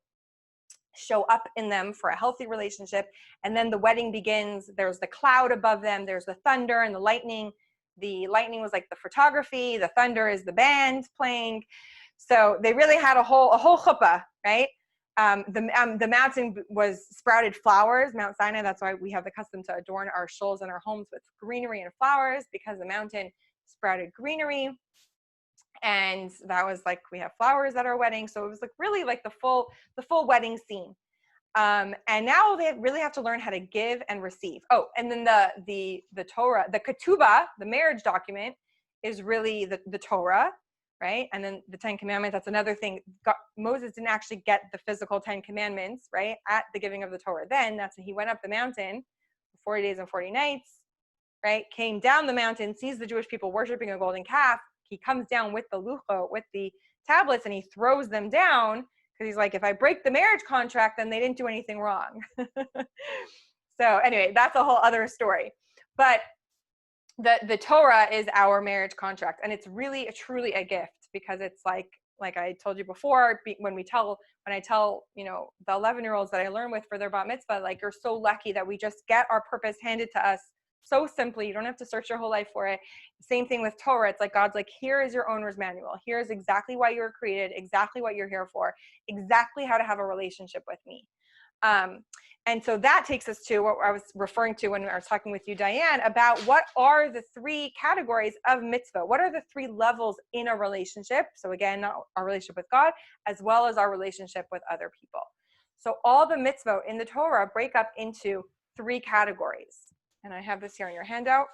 show up in them for a healthy relationship. And then the wedding begins. There's the cloud above them. There's the thunder and the lightning. The lightning was like the photography. The thunder is the band playing. So they really had a whole chuppah, right? The mountain was sprouted flowers, Mount Sinai. That's why we have the custom to adorn our shuls and our homes with greenery and flowers, because the mountain sprouted greenery. And that was like, we have flowers at our wedding. So it was like really like the full wedding scene. And now they really have to learn how to give and receive. Oh, and then the Torah, the ketubah, the marriage document, is really the Torah, right? And then the 10 Commandments, that's another thing. Moses didn't actually get the physical 10 Commandments, right, at the giving of the Torah. Then that's when he went up the mountain for 40 days and 40 nights, right? Came down the mountain, sees the Jewish people worshiping a golden calf. He comes down with the luchot, with the tablets, and he throws them down, because he's like, if I break the marriage contract, then they didn't do anything wrong. So anyway, that's a whole other story. But the Torah is our marriage contract, and it's really truly a gift, because it's like I told you before, when I tell the 11-year-olds that I learn with for their bat mitzvah, like, you're so lucky that we just get our purpose handed to us so simply. You don't have to search your whole life for it. Same thing with Torah. It's like God's like, here is your owner's manual. Here's exactly why you were created, exactly what you're here for, exactly how to have a relationship with me. And so that takes us to what I was referring to when I was talking with you, Diane, about what are the 3 categories of mitzvah? What are the 3 levels in a relationship? So again, our relationship with God, as well as our relationship with other people. So all the mitzvah in the Torah break up into 3 categories. And I have this here in your handout.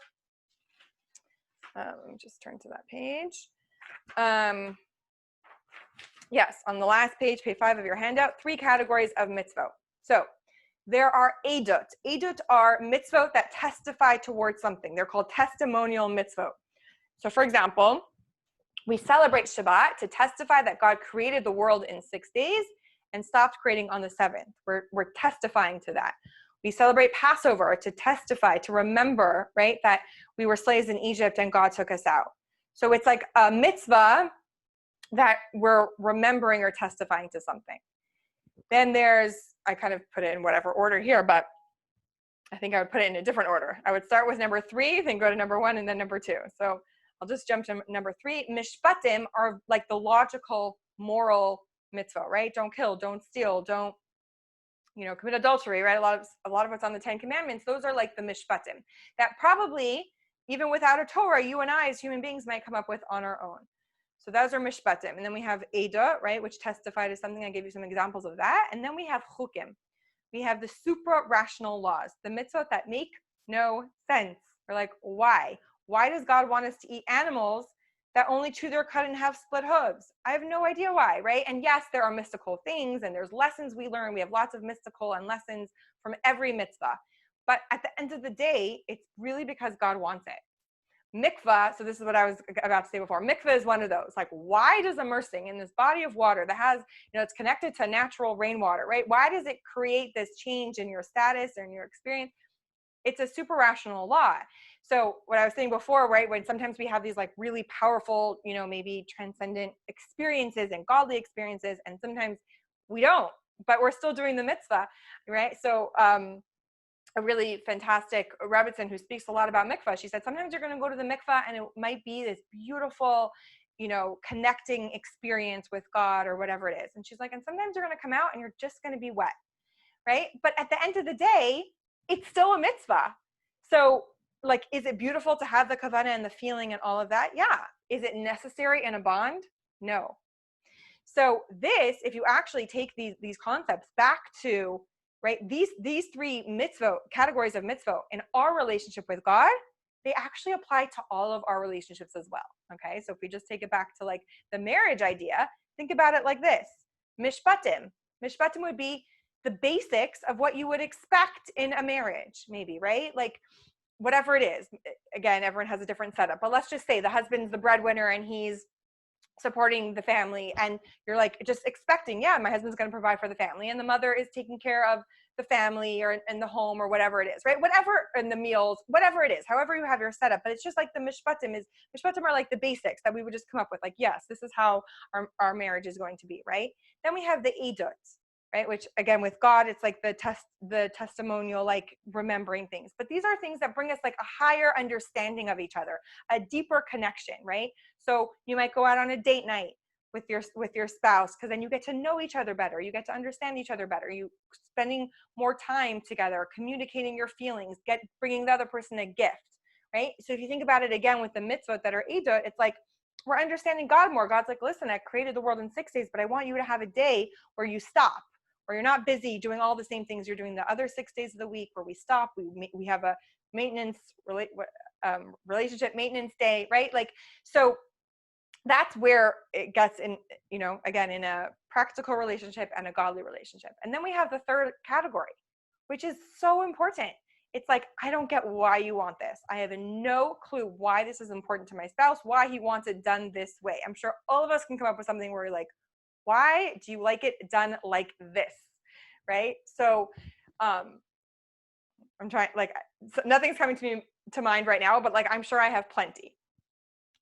Let me just turn to that page. Yes, on the last page, page 5 of your handout, 3 categories of mitzvot. So there are edut. Edut are mitzvot that testify towards something. They're called testimonial mitzvot. So for example, we celebrate Shabbat to testify that God created the world in 6 days and stopped creating on the 7th. We're testifying to that. We celebrate Passover to testify, to remember, right, that we were slaves in Egypt and God took us out. So it's like a mitzvah that we're remembering or testifying to something. Then I kind of put it in whatever order here, but I think I would put it in a different order. I would start with number 3, then go to number 1, and then number 2. So I'll just jump to number 3. Mishpatim are like the logical, moral mitzvah, right? Don't kill, don't steal, don't commit adultery, right? A lot of what's on the 10 Commandments, those are like the mishpatim that probably, even without a Torah, you and I as human beings might come up with on our own. So those are mishpatim. And then we have edut, right, which testify to something. I gave you some examples of that. And then we have chukim. We have the supra-rational laws, the mitzvot that make no sense. We're like, why? Why does God want us to eat animals that only chew their cud and have split hooves? I have no idea why, right? And yes, there are mystical things and there's lessons we learn. We have lots of mystical and lessons from every mitzvah. But at the end of the day, it's really because God wants it. Mikvah, so this is what I was about to say before. Mikvah is one of those. Like, why does immersing in this body of water that has, it's connected to natural rainwater, right? Why does it create this change in your status or in your experience? It's a super rational law. So what I was saying before, right, when sometimes we have these like really powerful, maybe transcendent experiences and godly experiences, and sometimes we don't, but we're still doing the mitzvah, right? So, a really fantastic Rebbitzin who speaks a lot about mikvah. She said, sometimes you're going to go to the mikvah and it might be this beautiful, connecting experience with God or whatever it is. And she's like, and sometimes you're going to come out and you're just going to be wet, right? But at the end of the day, it's still a mitzvah. So like, is it beautiful to have the kavanah and the feeling and all of that? Yeah. Is it necessary in a bond? No. So this, if you actually take these concepts back to, right, these three mitzvot, categories of mitzvot in our relationship with God, they actually apply to all of our relationships as well, okay? So if we just take it back to like the marriage idea, think about it like this. Mishpatim. Mishpatim would be the basics of what you would expect in a marriage, maybe, right? Like whatever it is. Again, everyone has a different setup, but let's just say the husband's the breadwinner and he's supporting the family, and you're like just expecting, yeah, my husband's going to provide for the family, and the mother is taking care of the family or in the home or whatever it is, right? Whatever, in the meals, whatever it is, however you have your setup. But it's just like the mishpatim are like the basics that we would just come up with, like, yes, this is how our marriage is going to be, right? Then we have the edut, right? Which again, with God, it's like the testimonial, like remembering things. But these are things that bring us like a higher understanding of each other, a deeper connection, right? So you might go out on a date night with your spouse, because then you get to know each other better. You get to understand each other better. You spending more time together, communicating your feelings, bringing the other person a gift, right? So if you think about it again with the mitzvot that are edut, it's like we're understanding God more. God's like, listen, I created the world in 6 days, but I want you to have a day where you stop, where you're not busy doing all the same things you're doing the other 6 days of the week, where we stop, we have a maintenance relationship maintenance day, right? Like, so that's where it gets in, again, in a practical relationship and a godly relationship. And then we have the third category, which is so important. It's like, I don't get why you want this. I have no clue why this is important to my spouse, why he wants it done this way. I'm sure all of us can come up with something where you're like, why do you like it done like this? Right? So I'm trying, like, nothing's coming to mind right now, but like, I'm sure I have plenty.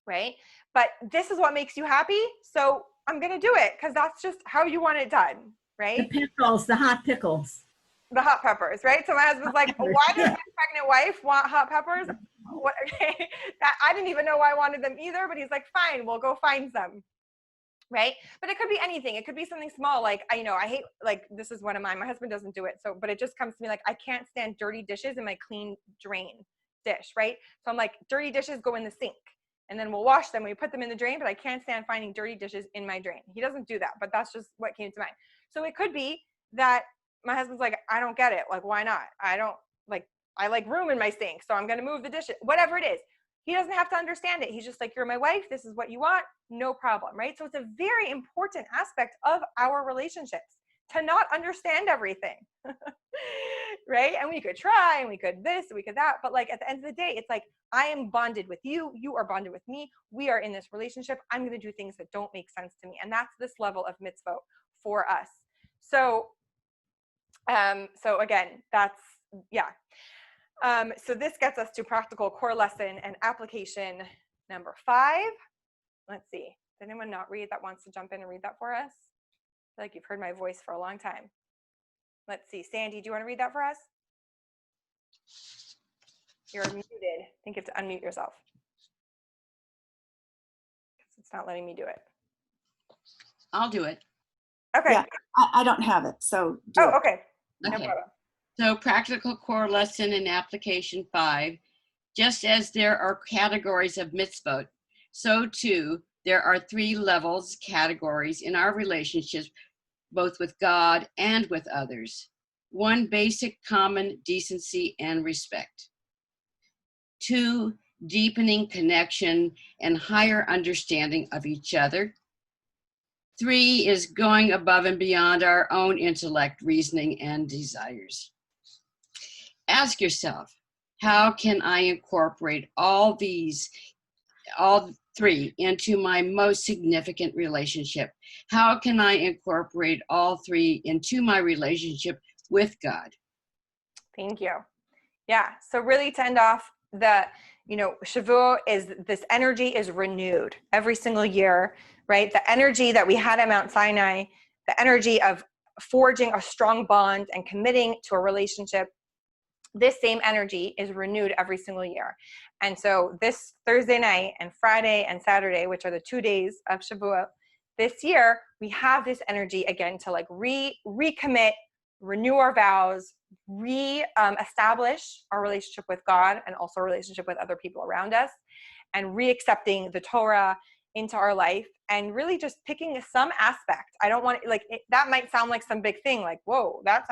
Right? But this is what makes you happy. So I'm going to do it because that's just how you want it done. Right? The pickles, the hot pickles. The hot peppers, right? So my husband's like, why does my pregnant wife want hot peppers? What? Okay. I didn't even know why I wanted them either, but he's like, fine, we'll go find some. Right? But it could be anything. It could be something small. Like, I hate, like, this is one of mine. My husband doesn't do it. So, but it just comes to me like, I can't stand dirty dishes in my clean drain dish. Right? So I'm like, dirty dishes go in the sink. And then we'll wash them. We put them in the drain, but I can't stand finding dirty dishes in my drain. He doesn't do that, but that's just what came to mind. So it could be that my husband's like, I don't get it. Like, why not? I like room in my sink, so I'm going to move the dishes, whatever it is. He doesn't have to understand it. He's just like, you're my wife. This is what you want. No problem. Right? So it's a very important aspect of our relationships to not understand everything. Right? And we could try, and we could this, and we could that. But like, at the end of the day, it's like, I am bonded with you. You are bonded with me. We are in this relationship. I'm going to do things that don't make sense to me. And that's this level of mitzvot for us. So, so again, that's, yeah. So this gets us to practical core lesson and application number 5. Let's see. Does anyone not read that wants to jump in and read that for us? I feel like you've heard my voice for a long time. Let's see. Sandy, do you want to read that for us? You're muted. I think you have to unmute yourself. It's not letting me do it. I'll do it. Okay. Yeah, I don't have it, so do it. Okay. No problem. So practical core lesson and application 5. Just as there are categories of mitzvot, so too there are 3 levels, categories in our relationships, both with God and with others. 1, basic common decency and respect. 2, deepening connection and higher understanding of each other. 3 is going above and beyond our own intellect, reasoning, and desires. Ask yourself, how can I incorporate all 3 into my most significant relationship? How can I incorporate all 3 into my relationship with God? Thank you. Yeah. So really to end off, Shavuot is this energy is renewed every single year, right? The energy that we had at Mount Sinai, the energy of forging a strong bond and committing to a relationship, this same energy is renewed every single year. And so this Thursday night and Friday and Saturday, which are the 2 days of Shavuot, this year, we have this energy again to like recommit, renew our vows, establish our relationship with God and also a relationship with other people around us, and re-accepting the Torah into our life, and really just picking some aspect. I don't want that might sound like some big thing, like, whoa, that's,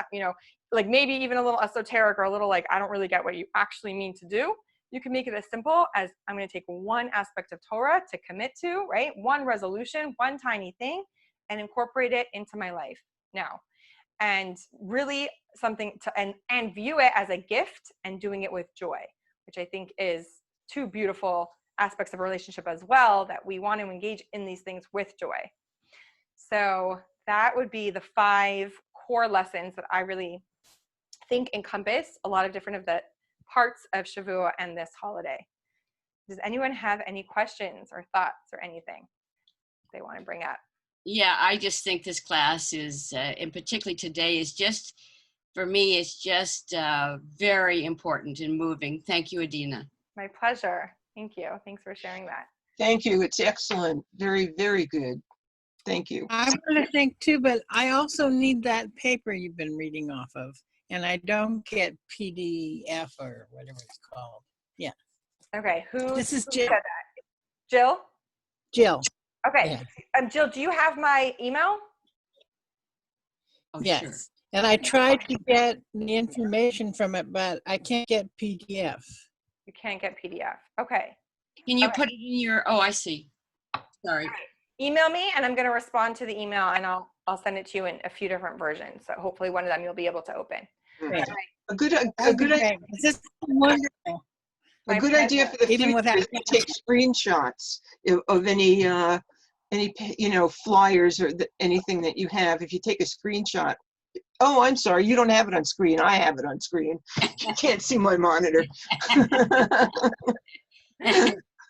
like maybe even a little esoteric or a little like, I don't really get what you actually mean to do. You can make it as simple as, I'm going to take one aspect of Torah to commit to, right? One resolution, one tiny thing, and incorporate it into my life now. And really something to, and view it as a gift and doing it with joy, which I think is 2 beautiful aspects of a relationship as well, that we want to engage in these things with joy. So that would be the 5 core lessons that I really think encompass a lot of different of the parts of Shavuot and this holiday. Does anyone have any questions or thoughts or anything they want to bring up? Yeah, I just think this class is, and particularly today, is just, for me, it's just very important and moving. Thank you, Adina. My pleasure. Thank you. Thanks for sharing that. Thank you. It's excellent. Very, very good. Thank you. I want to think too, but I also need that paper you've been reading off of, and I don't get PDF or whatever it's called. Yeah. Okay. Who Jill. said that? Jill? Jill. Okay. Yeah. Jill, do you have my email? Oh, yes. Sure. And I tried to get the information from it, but I can't get PDF. You can't get PDF. Okay. Can you put it in your, oh, I see. Sorry. Email me and I'm going to respond to the email, and I'll send it to you in a few different versions. So hopefully one of them you'll be able to open. Right. A good idea. This is wonderful. A good idea for the future is to take screenshots of any flyers or anything that you have. If you take a screenshot, oh, I'm sorry, you don't have it on screen. I have it on screen. You can't see my monitor.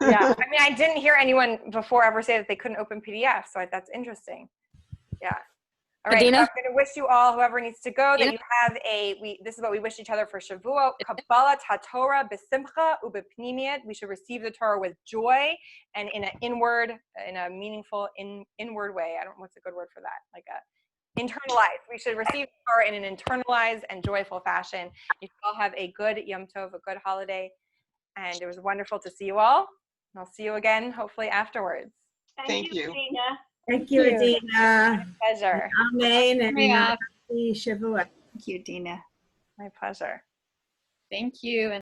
Yeah, I mean, I didn't hear anyone before ever say that they couldn't open PDF, so that's interesting. Yeah. All right, so I'm going to wish you all, whoever needs to go, that you have this is what we wish each other for Shavuot. Kabbalat HaTorah b'simcha u'b'pnimiyat. We should receive the Torah with joy and in a meaningful inward way. I don't know what's a good word for that. Like a internalized. We should receive the Torah in an internalized and joyful fashion. You should all have a good Yom Tov, a good holiday. And it was wonderful to see you all. And I'll see you again, hopefully afterwards. Thank you, Adina. Thank you, Adina. My pleasure. Amen. And happy Shavuot. Thank you, Dina. My pleasure. Thank you.